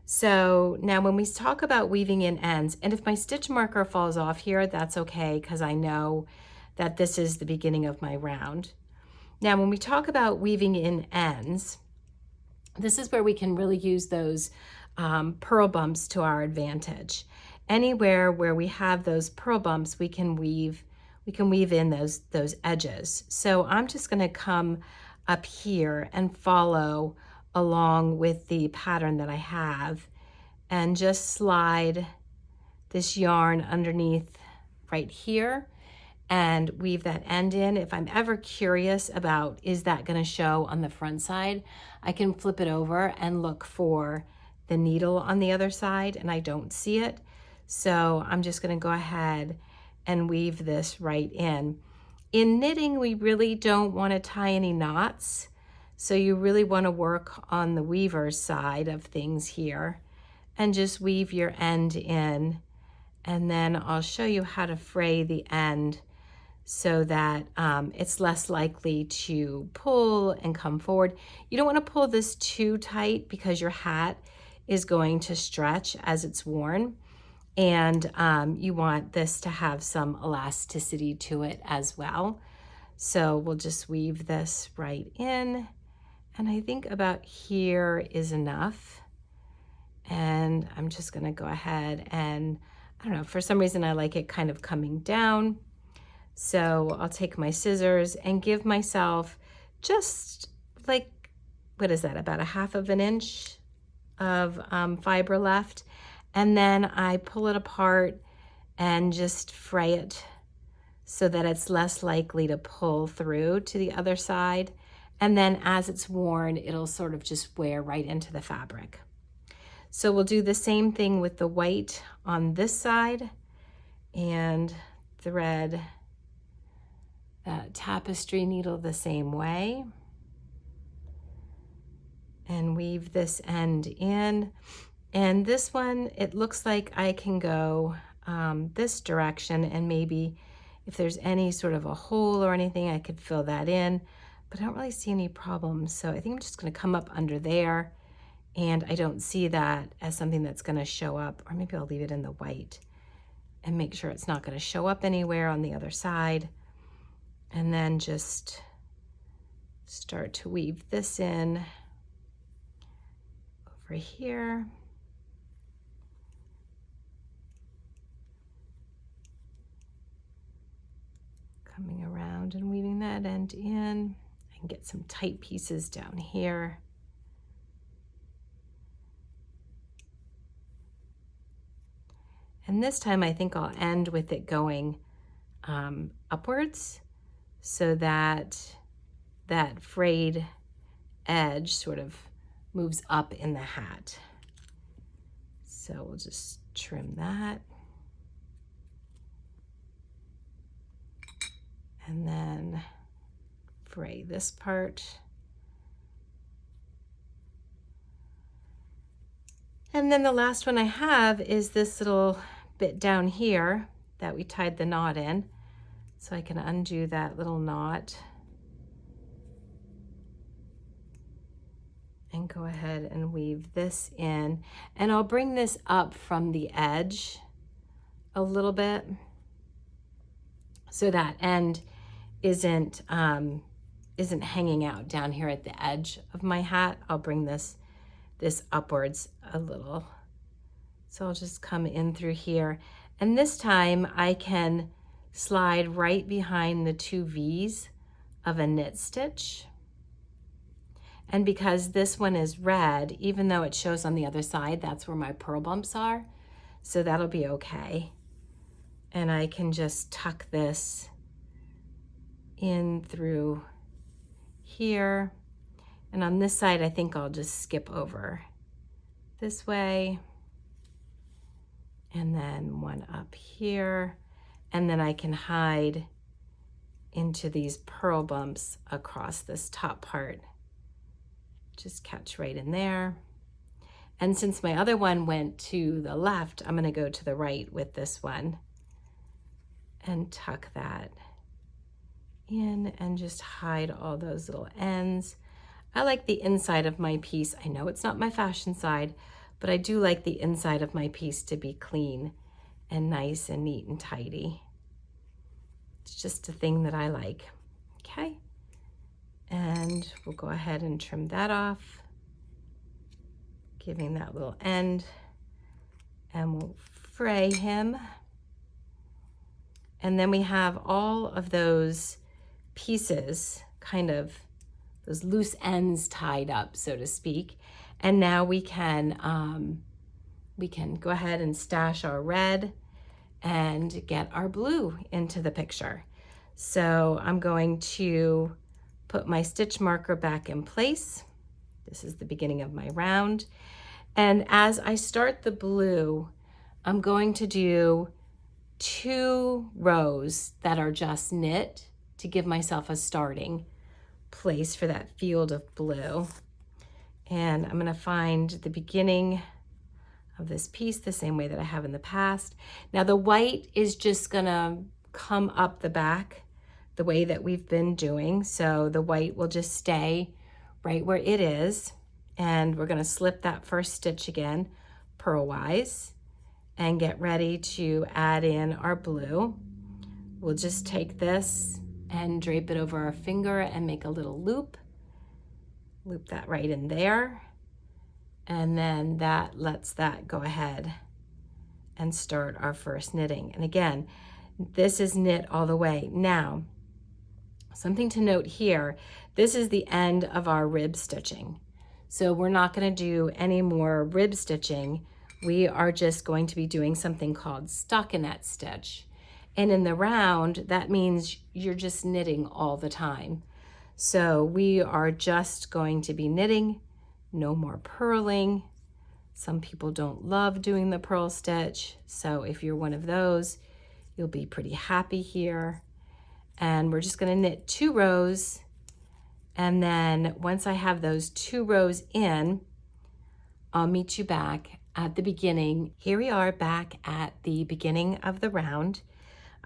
So now when we talk about weaving in ends, and if my stitch marker falls off here, that's okay because I know that this is the beginning of my round. Now when we talk about weaving in ends, this is where we can really use those purl bumps to our advantage. Anywhere where we have those purl bumps, we can weave in those edges. So I'm just going to come up here and follow along with the pattern that I have and just slide this yarn underneath right here and weave that end in. If I'm ever curious about is that going to show on the front side, I can flip it over and look for the needle on the other side and I don't see it. So I'm just going to go ahead and weave this right in. In knitting, we really don't want to tie any knots. So you really want to work on the weaver's side of things here and just weave your end in. And then I'll show you how to fray the end so that it's less likely to pull and come forward. You don't want to pull this too tight because your hat is going to stretch as it's worn. And you want this to have some elasticity to it as well. So we'll just weave this right in. And I think about here is enough. And I'm just gonna go ahead and, I don't know, for some reason I like it kind of coming down. So I'll take my scissors and give myself just like, what is that, about 1/2 inch of fiber left. And then I pull it apart and just fray it so that it's less likely to pull through to the other side. And then as it's worn, it'll sort of just wear right into the fabric. So we'll do the same thing with the white on this side and thread that tapestry needle the same way and weave this end in. And this one, it looks like I can go this direction, and maybe if there's any sort of a hole or anything, I could fill that in, but I don't really see any problems. So I think I'm just gonna come up under there, and I don't see that as something that's gonna show up, or maybe I'll leave it in the white and make sure it's not gonna show up anywhere on the other side. And then just start to weave this in over here. Coming around and weaving that end in. I can get some tight pieces down here. And this time I think I'll end with it going upwards so that that frayed edge sort of moves up in the hat. So we'll just trim that. And then fray this part. And then the last one I have is this little bit down here that we tied the knot in. So I can undo that little knot and go ahead and weave this in. And I'll bring this up from the edge a little bit so that end isn't hanging out down here at the edge of my hat. I'll bring this upwards a little. So I'll just come in through here. And this time I can slide right behind the 2 V's of a knit stitch. And because this one is red, even though it shows on the other side, that's where my purl bumps are. So that'll be okay. And I can just tuck this in through here. And on this side, I think I'll just skip over this way. And then one up here. And then I can hide into these purl bumps across this top part. Just catch right in there. And since my other one went to the left, I'm gonna go to the right with this one and tuck that in and just hide all those little ends. I like the inside of my piece. I know it's not my fashion side, but I do like the inside of my piece to be clean and nice and neat and tidy. It's just a thing that I like, okay? And we'll go ahead and trim that off, giving that little end, and we'll fray him. And then we have all of those pieces, kind of those loose ends tied up, so to speak. And now we can go ahead and stash our red and get our blue into the picture. So I'm going to put my stitch marker back in place. This is the beginning of my round. And as I start the blue, I'm going to do 2 rows that are just knit to give myself a starting place for that field of blue. And I'm gonna find the beginning of this piece the same way that I have in the past. Now the white is just gonna come up the back the way that we've been doing. So the white will just stay right where it is. And we're gonna slip that first stitch again, purlwise, and get ready to add in our blue. We'll just take this and drape it over our finger and make a little loop. Loop that right in there. And then that lets that go ahead and start our first knitting. And again, this is knit all the way. Now, something to note here, this is the end of our rib stitching. So we're not gonna do any more rib stitching. We are just going to be doing something called stockinette stitch. And in the round, that means you're just knitting all the time. So we are just going to be knitting, no more purling. Some people don't love doing the purl stitch. So if you're one of those, you'll be pretty happy here. And we're just gonna knit 2 rows. And then once I have those 2 rows in, I'll meet you back at the beginning. Here we are back at the beginning of the round.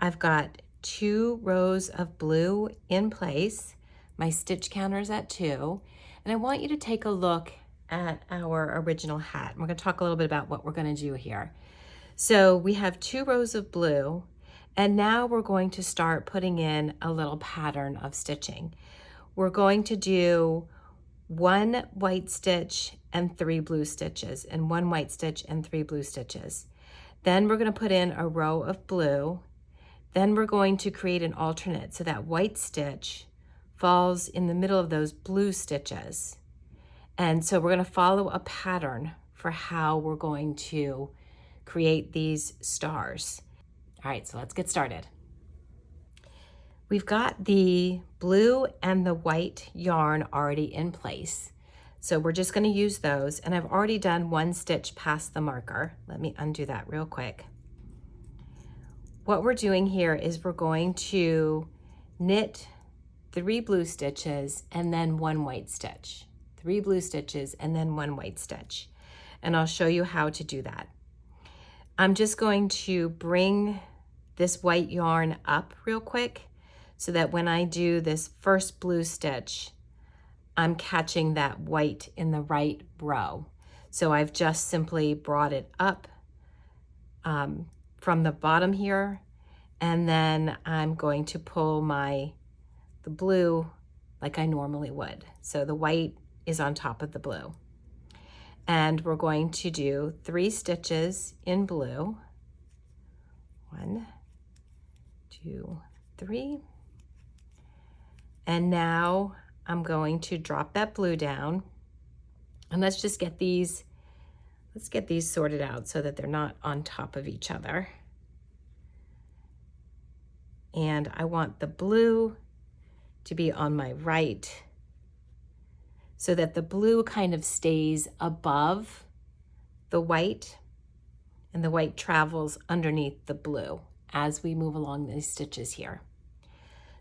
I've got 2 rows of blue in place. My stitch counter's at 2. And I want you to take a look at our original hat. We're gonna talk a little bit about what we're gonna do here. So we have 2 rows of blue, and now we're going to start putting in a little pattern of stitching. We're going to do 1 white stitch and 3 blue stitches, and 1 white stitch and 3 blue stitches. Then we're gonna put in a row of blue. Then we're going to create an alternate, so that white stitch falls in the middle of those blue stitches. And so we're gonna follow a pattern for how we're going to create these stars. All right, so let's get started. We've got the blue and the white yarn already in place. So we're just gonna use those, and I've already done 1 stitch past the marker. Let me undo that real quick. What we're doing here is we're going to knit 3 blue stitches and then 1 white stitch. 3 blue stitches and then 1 white stitch. and I'll show you how to do that. I'm just going to bring this white yarn up real quick so that when I do this first blue stitch, I'm catching that white in the right row. So I've just simply brought it up from the bottom here, and then I'm going to pull the blue like I normally would. So the white is on top of the blue. And we're going to do 3 stitches in blue. 1, 2, 3. And now I'm going to drop that blue down, and let's get these sorted out so that they're not on top of each other. And I want the blue to be on my right so that the blue kind of stays above the white and the white travels underneath the blue as we move along these stitches here.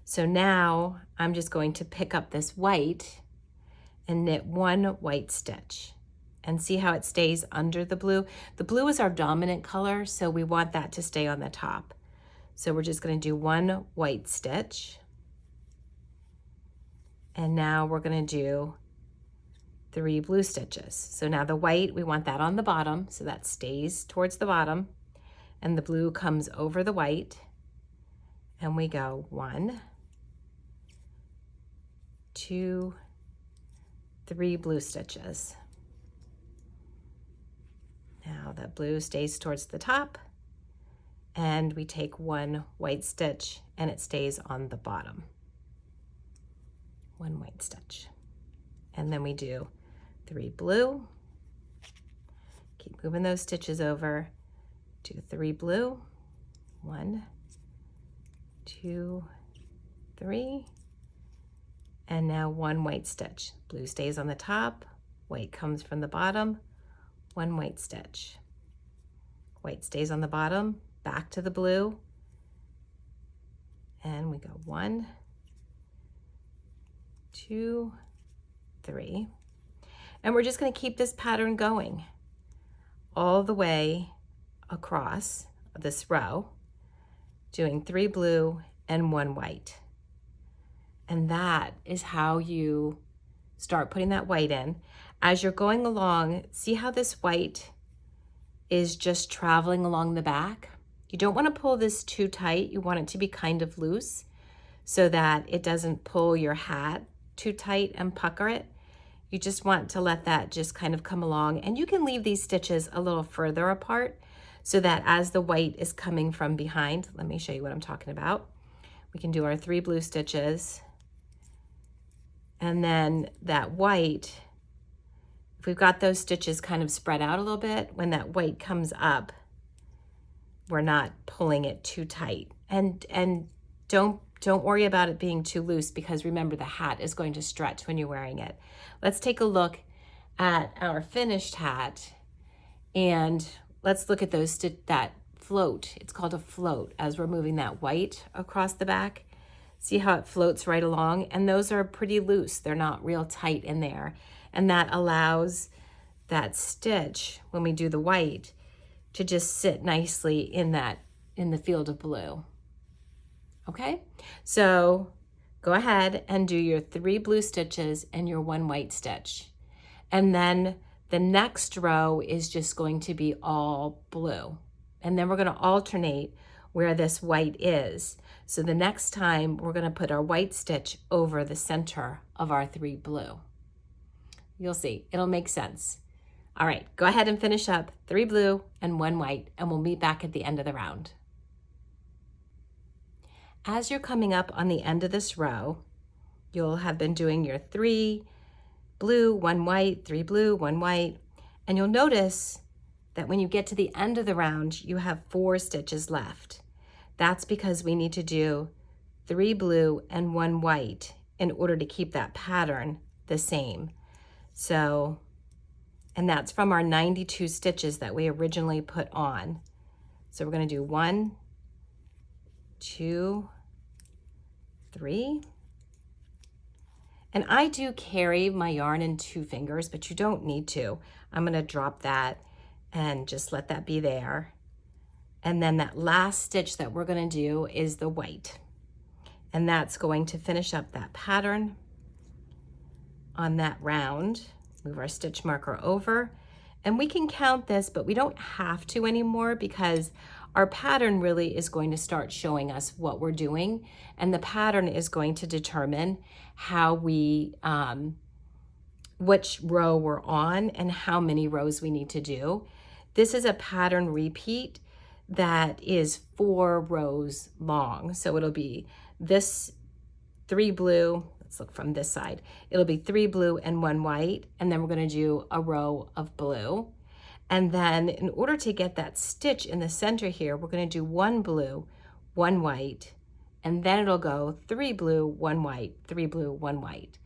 So now I'm just going to pick up this white and knit 1 white stitch and see how it stays under the blue. The blue is our dominant color, so we want that to stay on the top. So we're just going to do 1 white stitch. And now we're going to do 3 blue stitches. So now the white, we want that on the bottom, so that stays towards the bottom, and the blue comes over the white, and we go 1, 2, 3 blue stitches. Now the blue stays towards the top, and we take 1 white stitch, and it stays on the bottom. 1 white stitch. And then we do 3 blue. Keep moving those stitches over. Do 3 blue. 1, 2, 3. And now 1 white stitch. Blue stays on the top, white comes from the bottom, 1 white stitch. White stays on the bottom, back to the blue, and we go 1, 2, 3. And we're just going to keep this pattern going all the way across this row, doing 3 blue and 1 white. And that is how you start putting that white in. As you're going along, see how this white is just traveling along the back? You don't want to pull this too tight. You want it to be kind of loose so that it doesn't pull your hat too tight and pucker it. You just want to let that just kind of come along, and you can leave these stitches a little further apart so that as the white is coming from behind, let me show you what I'm talking about. We can do our 3 blue stitches, and then that white, if we've got those stitches kind of spread out a little bit, when that white comes up, we're not pulling it too tight. And don't worry about it being too loose, because remember, the hat is going to stretch when you're wearing it. Let's take a look at our finished hat, and let's look at that float. It's called a float as we're moving that white across the back. See how it floats right along? And those are pretty loose. They're not real tight in there. And that allows that stitch, when we do the white, to just sit nicely in the field of blue. Okay? So go ahead and do your 3 blue stitches and your 1 white stitch. And then the next row is just going to be all blue. And then we're going to alternate where this white is. So the next time we're going to put our white stitch over the center of our 3 blue. You'll see, it'll make sense. All right, go ahead and finish up 3 blue and 1 white, and we'll meet back at the end of the round. As you're coming up on the end of this row, you'll have been doing your 3 blue, 1 white, 3 blue, 1 white, and you'll notice that when you get to the end of the round, you have 4 stitches left. That's because we need to do 3 blue and 1 white in order to keep that pattern the same. So, and that's from our 92 stitches that we originally put on. So we're going to do 1, 2, 3. And I do carry my yarn in 2 fingers, but you don't need to. I'm gonna drop that and just let that be there. And then that last stitch that we're gonna do is the white. And that's going to finish up that pattern on that round. Move our stitch marker over. And we can count this, but we don't have to anymore because our pattern really is going to start showing us what we're doing. And the pattern is going to determine how we, which row we're on and how many rows we need to do. This is a pattern repeat that is 4 rows long. So it'll be this 3 blue, let's look from this side. It'll be 3 blue and 1 white, and then we're gonna do a row of blue. And then in order to get that stitch in the center here, we're gonna do 1 blue, 1 white, and then it'll go 3 blue, 1 white, 3 blue, 1 white.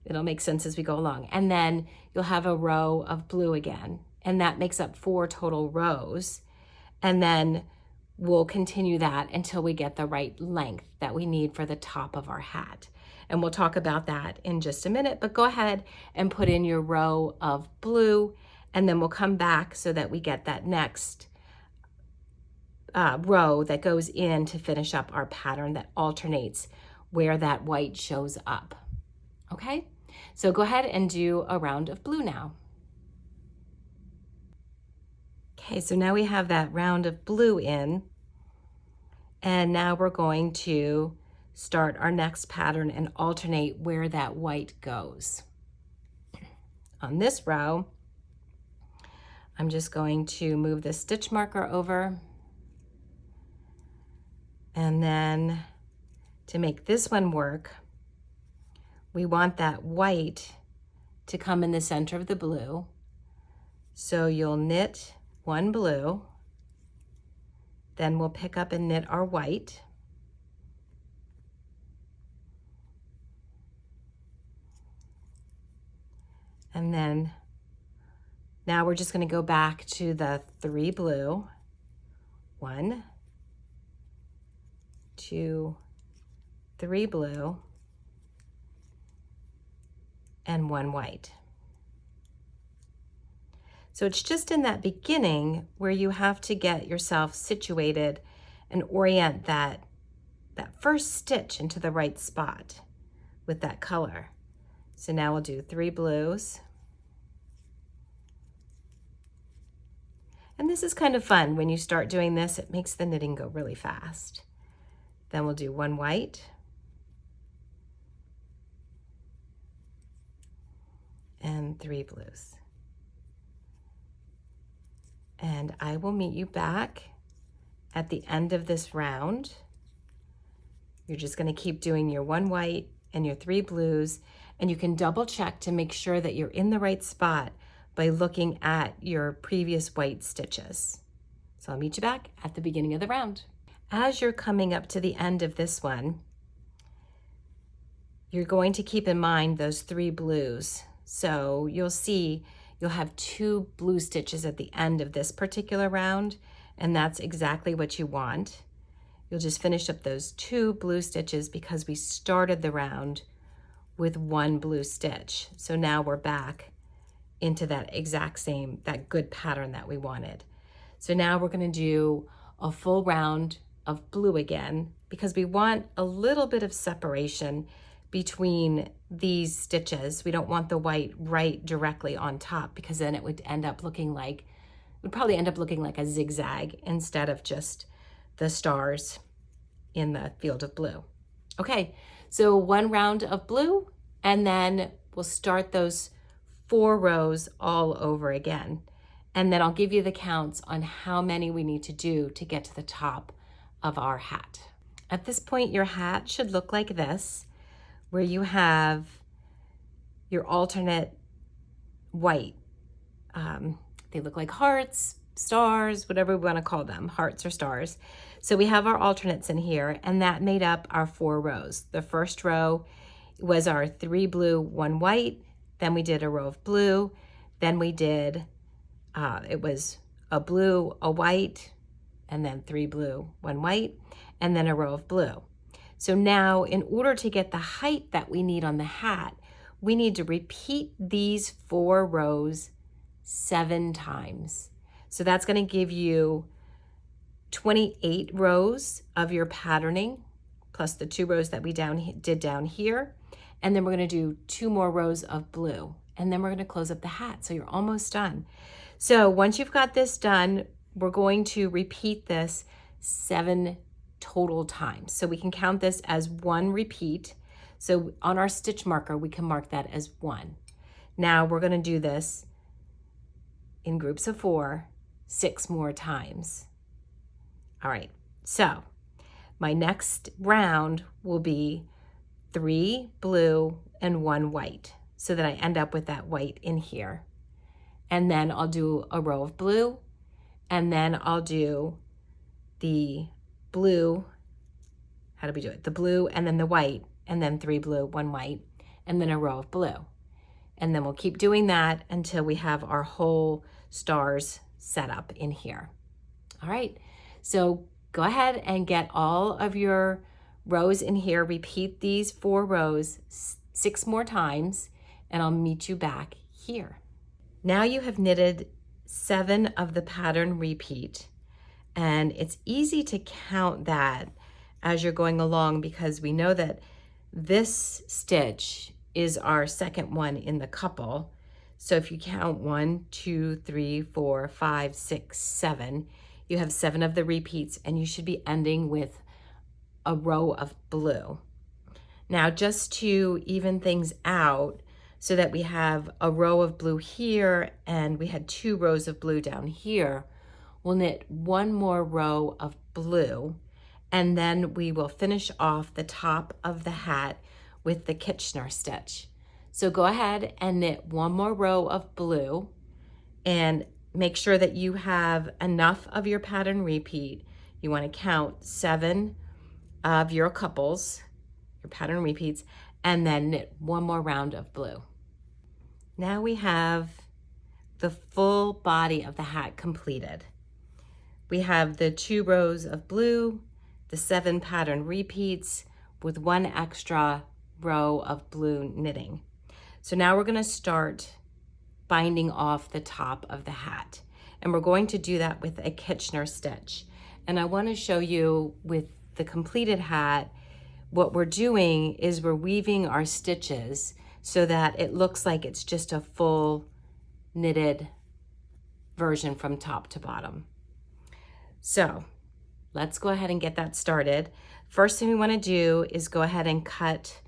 It'll make sense as we go along. And then you'll have a row of blue again, and that makes up 4 total rows. And then we'll continue that until we get the right length that we need for the top of our hat. And we'll talk about that in just a minute, but go ahead and put in your row of blue, and then we'll come back so that we get that next row that goes in to finish up our pattern that alternates where that white shows up. Okay, so go ahead and do a round of blue now. Okay, so now we have that round of blue in, and now we're going to start our next pattern and alternate where that white goes. On this row, I'm just going to move the stitch marker over, and then to make this one work, we want that white to come in the center of the blue. So you'll knit 1 blue, then we'll pick up and knit our white. And then now we're just going to go back to the 3 blue, 1, 2, 3 blue, and 1 white. So it's just in that beginning where you have to get yourself situated and orient that first stitch into the right spot with that color. So now we'll do 3 blues. And this is kind of fun. When you start doing this, it makes the knitting go really fast. Then we'll do 1 white. And 3 blues. And I will meet you back at the end of this round. You're just going to keep doing your 1 white and your 3 blues, and you can double check to make sure that you're in the right spot by looking at your previous white stitches. So I'll meet you back at the beginning of the round. As you're coming up to the end of this one, you're going to keep in mind those 3 blues. So you'll see you'll have 2 blue stitches at the end of this particular round, and that's exactly what you want. You'll just finish up those 2 blue stitches because we started the round with 1 blue stitch. So now we're back into that exact same, that good pattern that we wanted. So now we're going to do a full round of blue again because we want a little bit of separation between these stitches. We don't want the white right directly on top because then it would end up looking like, it would probably end up looking like a zigzag instead of just the stars in the field of blue. Okay, so 1 round of blue, and then we'll start those 4 rows all over again. And then I'll give you the counts on how many we need to do to get to the top of our hat. At this point, your hat should look like this, where you have your alternate white. They look like hearts, stars, whatever we want to call them, hearts or stars. So we have our alternates in here, and that made up our 4 rows. The first row was our 3 blue, 1 white. Then we did a row of blue. Then we did, it was a blue, a white, and then 3 blue, 1 white, and then a row of blue. So now in order to get the height that we need on the hat, we need to repeat these 4 rows 7 times. So that's going to give you 28 rows of your patterning, plus the 2 rows that we did down here. And then we're going to do 2 more rows of blue. And then we're going to close up the hat. So you're almost done. So once you've got this done, we're going to repeat this 7 total times. So we can count this as 1 repeat. So on our stitch marker, we can mark that as 1. Now we're going to do this in groups of 4, 6 more times. All right, so my next round will be 3 blue and 1 white, so that I end up with that white in here. And then I'll do a row of blue, and then I'll do the blue, how do we do it? The blue and then the white, and then 3 blue, 1 white, and then a row of blue. And then we'll keep doing that until we have our whole stars set up in here. All right, so go ahead and get all of your rows in here. Repeat these 4 rows 6 more times, and I'll meet you back here. Now you have knitted 7 of the pattern repeat, and it's easy to count that as you're going along because we know that this stitch is our second one in the couple. So if you count 1, 2, 3, 4, 5, 6, 7, you have 7 of the repeats, and you should be ending with a row of blue. Now, just to even things out so that we have a row of blue here and we had 2 rows of blue down here, we'll knit 1 more row of blue, and then we will finish off the top of the hat with the Kitchener stitch. So go ahead and knit 1 more row of blue, and make sure that you have enough of your pattern repeat. You want to count 7 of your couples, your pattern repeats, and then knit 1 more round of blue. Now we have the full body of the hat completed. We have the 2 rows of blue, the 7 pattern repeats with 1 extra row of blue knitting. So now we're going to start binding off the top of the hat, and we're going to do that with a Kitchener stitch. And I want to show you with the completed hat, what we're doing is we're weaving our stitches so that it looks like it's just a full knitted version from top to bottom. So let's go ahead and get that started. First thing we want to do is go ahead and cut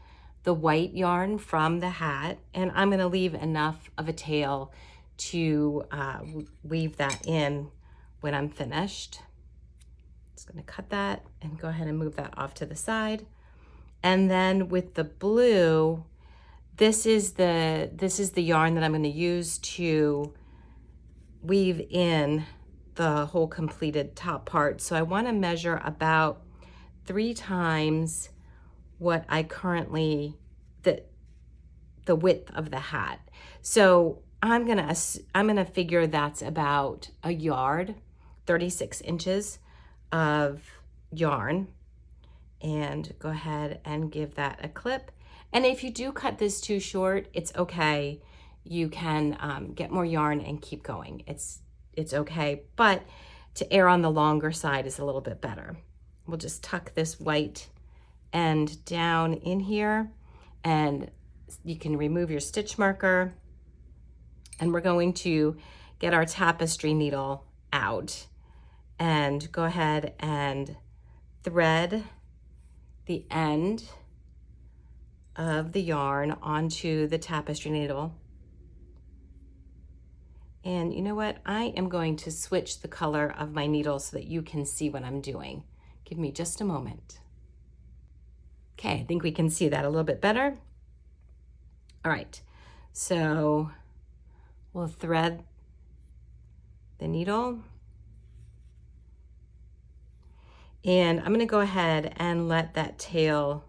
the white yarn from the hat, and I'm going to leave enough of a tail to weave that in when I'm finished. Just going to cut that and go ahead and move that off to the side. And then with the blue, this is the yarn that I'm going to use to weave in the whole completed top part. So I want to measure about 3 times what I currently, the width of the hat. So I'm gonna figure that's about a yard, 36 inches of yarn, and go ahead and give that a clip. And if you do cut this too short, it's okay. You can get more yarn and keep going. It's okay, but to err on the longer side is a little bit better. We'll just tuck this white end down in here, and you can remove your stitch marker, and we're going to get our tapestry needle out and go ahead and thread the end of the yarn onto the tapestry needle. And you know what? I am going to switch the color of my needle so that you can see what I'm doing. Give me just a moment. Okay, I think we can see that a little bit better. All right, so we'll thread the needle. And I'm gonna go ahead and let that tail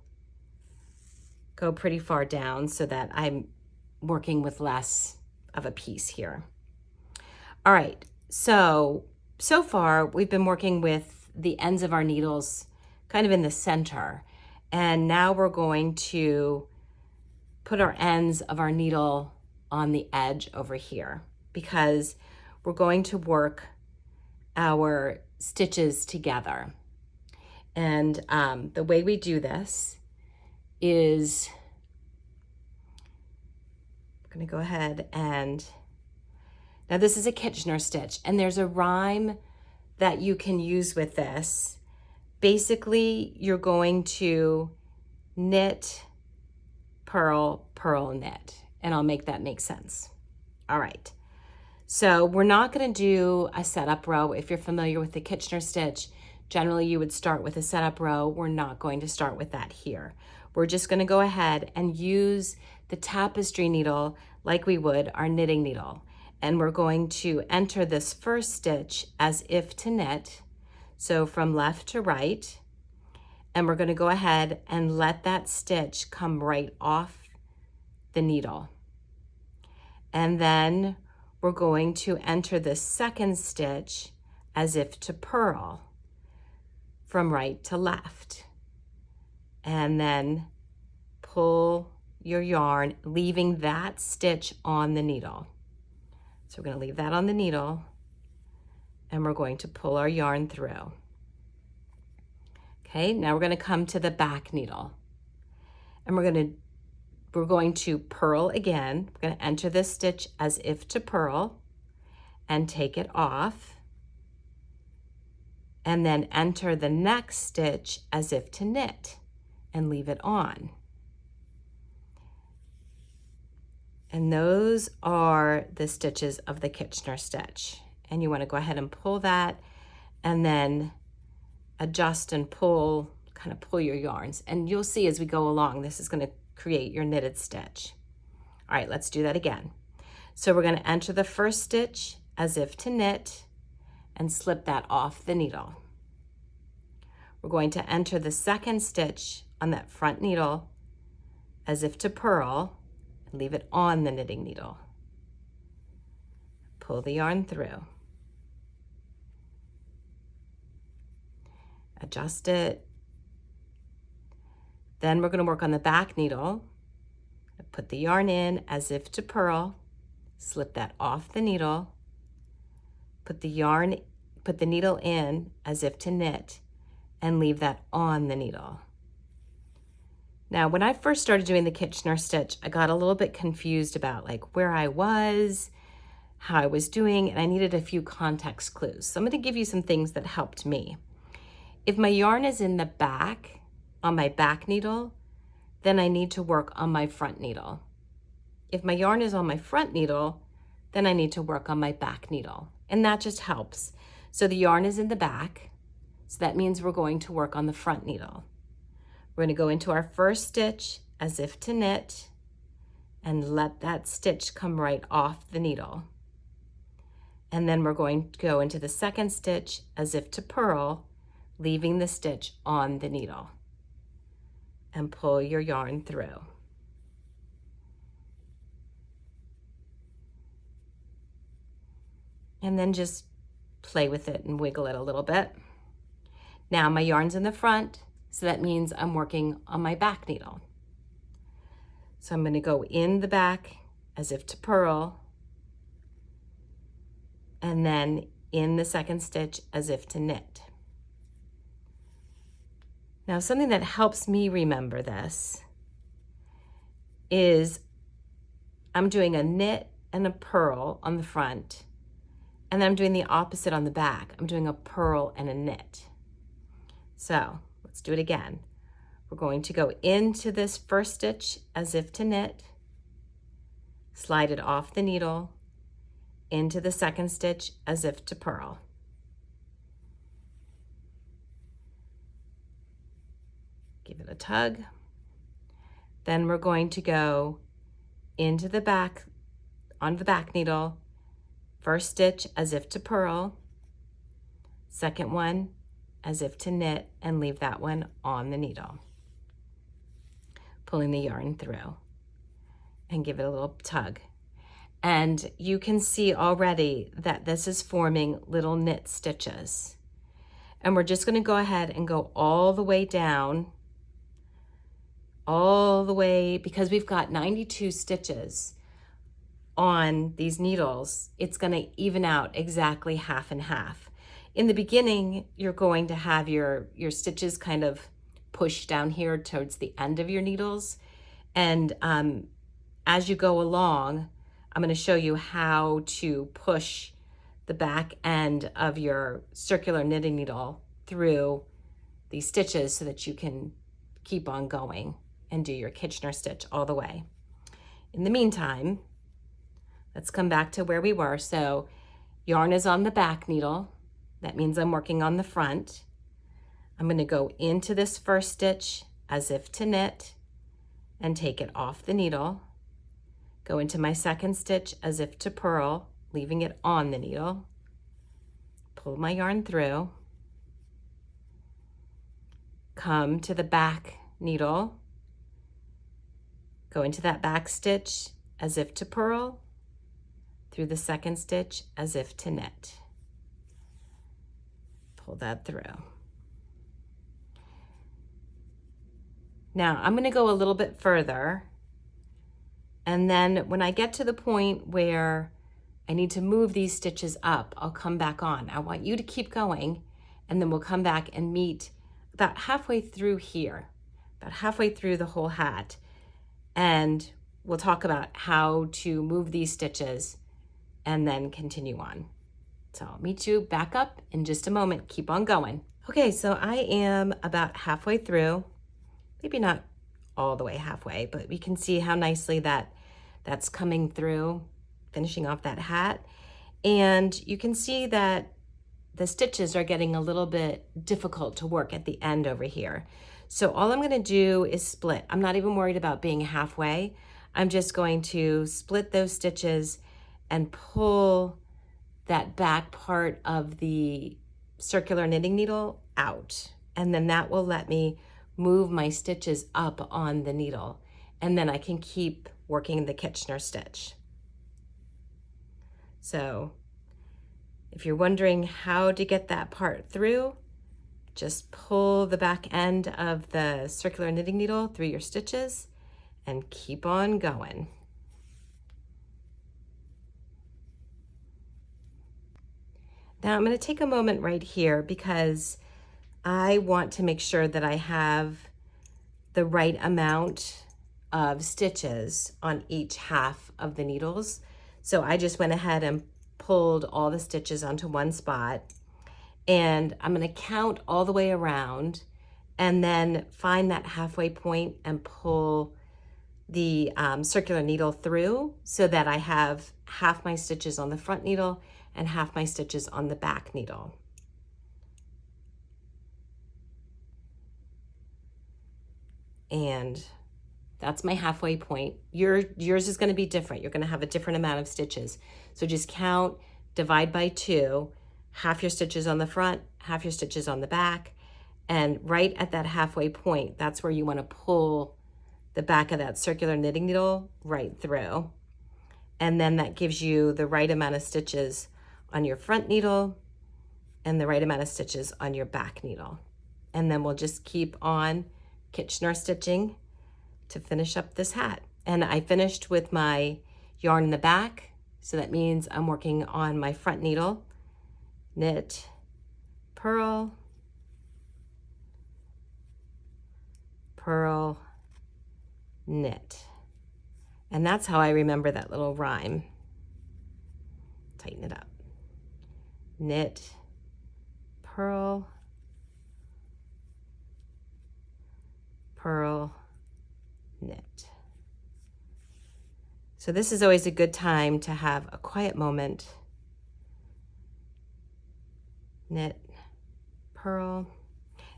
go pretty far down so that I'm working with less of a piece here. All right, so far we've been working with the ends of our needles kind of in the center. And now we're going to put our ends of our needle on the edge over here because we're going to work our stitches together. And the way we do this is, I'm going to go ahead and, now this is a Kitchener stitch, and there's a rhyme that you can use with this. Basically, you're going to knit, purl, purl, knit, and I'll make that make sense. All right. So we're not going to do a setup row. If you're familiar with the Kitchener stitch, generally you would start with a setup row. We're not going to start with that here. We're just going to go ahead and use the tapestry needle like we would our knitting needle. And we're going to enter this first stitch as if to knit. So from left to right. And we're going to go ahead and let that stitch come right off the needle. And then we're going to enter the second stitch as if to purl from right to left. And then pull your yarn, leaving that stitch on the needle. So we're going to leave that on the needle, and we're going to pull our yarn through. Okay, now we're going to come to the back needle, and we're going to purl again. We're going to enter this stitch as if to purl and take it off, and then enter the next stitch as if to knit and leave it on. And those are the stitches of the Kitchener stitch. And you want to go ahead and pull that, and then adjust and pull, kind of pull your yarns. And you'll see as we go along, this is going to create your knitted stitch. All right, let's do that again. So we're going to enter the first stitch as if to knit and slip that off the needle. We're going to enter the second stitch on that front needle as if to purl and leave it on the knitting needle. Pull the yarn through. Adjust it. Then we're going to work on the back needle. Put the yarn in as if to purl, slip that off the needle, put the needle in as if to knit, and leave that on the needle. Now, when I first started doing the Kitchener stitch, I got a little bit confused about like where I was, how I was doing, and I needed a few context clues. So I'm going to give you some things that helped me. If my yarn is in the back, on my back needle, then I need to work on my front needle. If my yarn is on my front needle, then I need to work on my back needle. And that just helps. So the yarn is in the back, so that means we're going to work on the front needle. We're going to go into our first stitch as if to knit and let that stitch come right off the needle. And then we're going to go into the second stitch as if to purl, leaving the stitch on the needle, and pull your yarn through. And then just play with it and wiggle it a little bit. Now my yarn's in the front, so that means I'm working on my back needle. So I'm going to go in the back as if to purl, and then in the second stitch as if to knit. Now, something that helps me remember this is I'm doing a knit and a purl on the front, and then I'm doing the opposite on the back. I'm doing a purl and a knit. So let's do it again. We're going to go into this first stitch as if to knit, slide it off the needle, into the second stitch as if to purl. Give it a tug. Then we're going to go into the back, on the back needle, first stitch as if to purl, second one as if to knit, and leave that one on the needle. Pulling the yarn through and give it a little tug. And you can see already that this is forming little knit stitches. And we're just going to go ahead and go all the way down, all the way, because we've got 92 stitches, on these needles, it's going to even out exactly half and half. In the beginning, you're going to have your stitches kind of pushed down here towards the end of your needles. And as you go along, I'm going to show you how to push the back end of your circular knitting needle through these stitches so that you can keep on going and do your Kitchener stitch all the way. In the meantime, let's come back to where we were. So yarn is on the back needle. That means I'm working on the front. I'm going to go into this first stitch as if to knit and take it off the needle. Go into my second stitch as if to purl, leaving it on the needle. Pull my yarn through. Come to the back needle. Go into that back stitch as if to purl, through the second stitch as if to knit. Pull that through. Now I'm going to go a little bit further, and then when I get to the point where I need to move these stitches up, I'll come back on. I want you to keep going, and then we'll come back and meet about halfway through here, about halfway through the whole hat, and we'll talk about how to move these stitches and then continue on. So I'll meet you back up in just a moment. Keep on going. Okay, so I am about halfway through, maybe not all the way halfway, but we can see how nicely that's coming through, finishing off that hat. And you can see that the stitches are getting a little bit difficult to work at the end over here. So all I'm gonna do is split. I'm not even worried about being halfway. I'm just going to split those stitches and pull that back part of the circular knitting needle out. And then that will let me move my stitches up on the needle. And then I can keep working the Kitchener stitch. So if you're wondering how to get that part through, just pull the back end of the circular knitting needle through your stitches and keep on going. Now I'm going to take a moment right here because I want to make sure that I have the right amount of stitches on each half of the needles. So I just went ahead and pulled all the stitches onto one spot, and I'm going to count all the way around and then find that halfway point and pull the circular needle through so that I have half my stitches on the front needle and half my stitches on the back needle. And that's my halfway point. Yours is going to be different. You're going to have a different amount of stitches. So just count, divide by 2, half your stitches on the front, half your stitches on the back, and right at that halfway point, that's where you want to pull the back of that circular knitting needle right through. And then that gives you the right amount of stitches on your front needle and the right amount of stitches on your back needle. And then we'll just keep on Kitchener stitching to finish up this hat. And I finished with my yarn in the back, so that means I'm working on my front needle. Knit, purl, purl, knit. And that's how I remember that little rhyme. Tighten it up. Knit, purl, purl, knit. So this is always a good time to have a quiet moment. Knit, purl.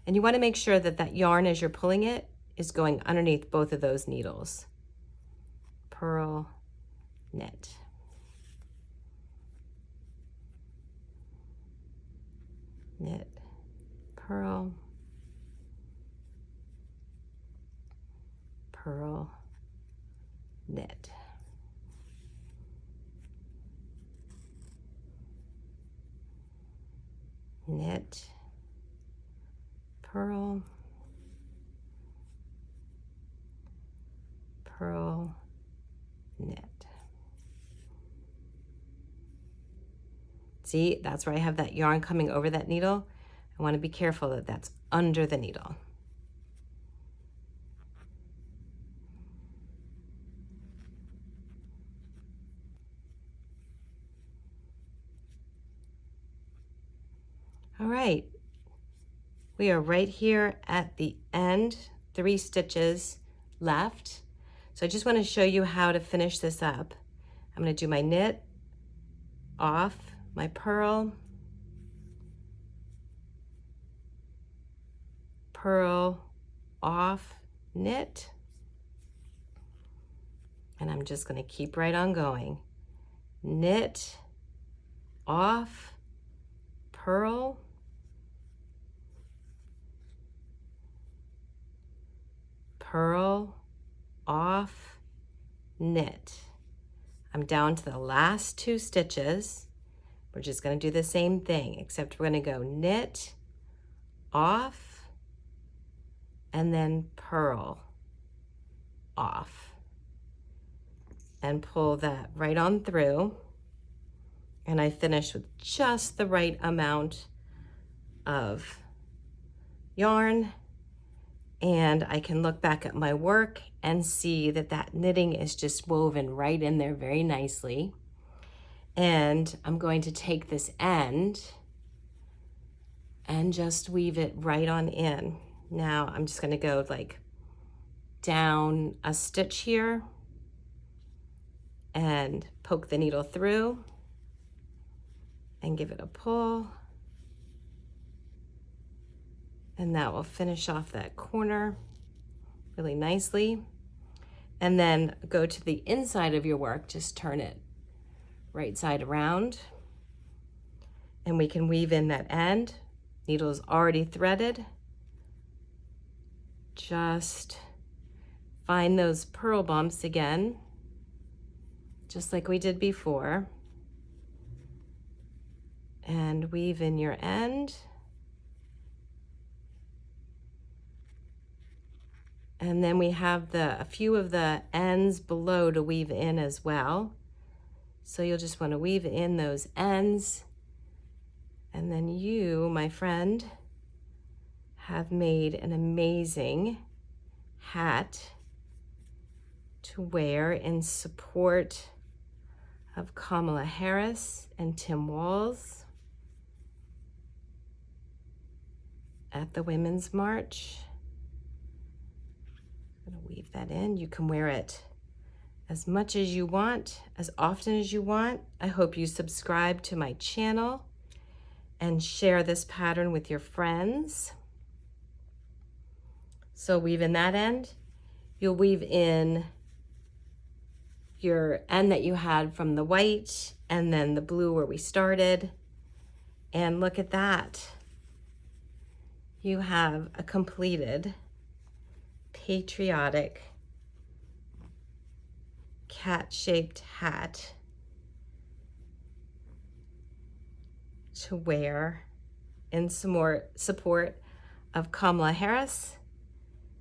And you want to make sure that that yarn, as you're pulling it, is going underneath both of those needles. Purl, knit. Knit, purl, purl, knit. Knit, purl, purl, knit. See, that's where I have that yarn coming over that needle. I want to be careful that that's under the needle. All right, we are right here at the end, 3 stitches left. So I just want to show you how to finish this up. I'm going to do my knit, off, my purl, purl, off, knit, and I'm just going to keep right on going. Knit, off, purl, purl, off, knit. I'm down to the last 2 stitches. We're just going to do the same thing, except we're going to go knit, off, and then purl, off, and pull that right on through. And I finish with just the right amount of yarn. And I can look back at my work and see that that knitting is just woven right in there very nicely. And I'm going to take this end and just weave it right on in. Now I'm just going to go like down a stitch here and poke the needle through and give it a pull. And that will finish off that corner really nicely. And then go to the inside of your work, just turn it right side around. And we can weave in that end. Needle is already threaded. Just find those purl bumps again, just like we did before. And weave in your end. And then we have a few of the ends below to weave in as well. So you'll just want to weave in those ends. And then you, my friend, have made an amazing hat to wear in support of Kamala Harris and Tim Walz at the Women's March. I'm going to weave that in. You can wear it as much as you want, as often as you want. I hope you subscribe to my channel and share this pattern with your friends. So weave in that end. You'll weave in your end that you had from the white and then the blue where we started. And look at that. You have a completed patriotic cat-shaped hat to wear in some more support of Kamala Harris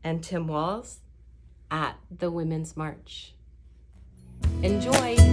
and Tim Walz at the Women's March. Enjoy!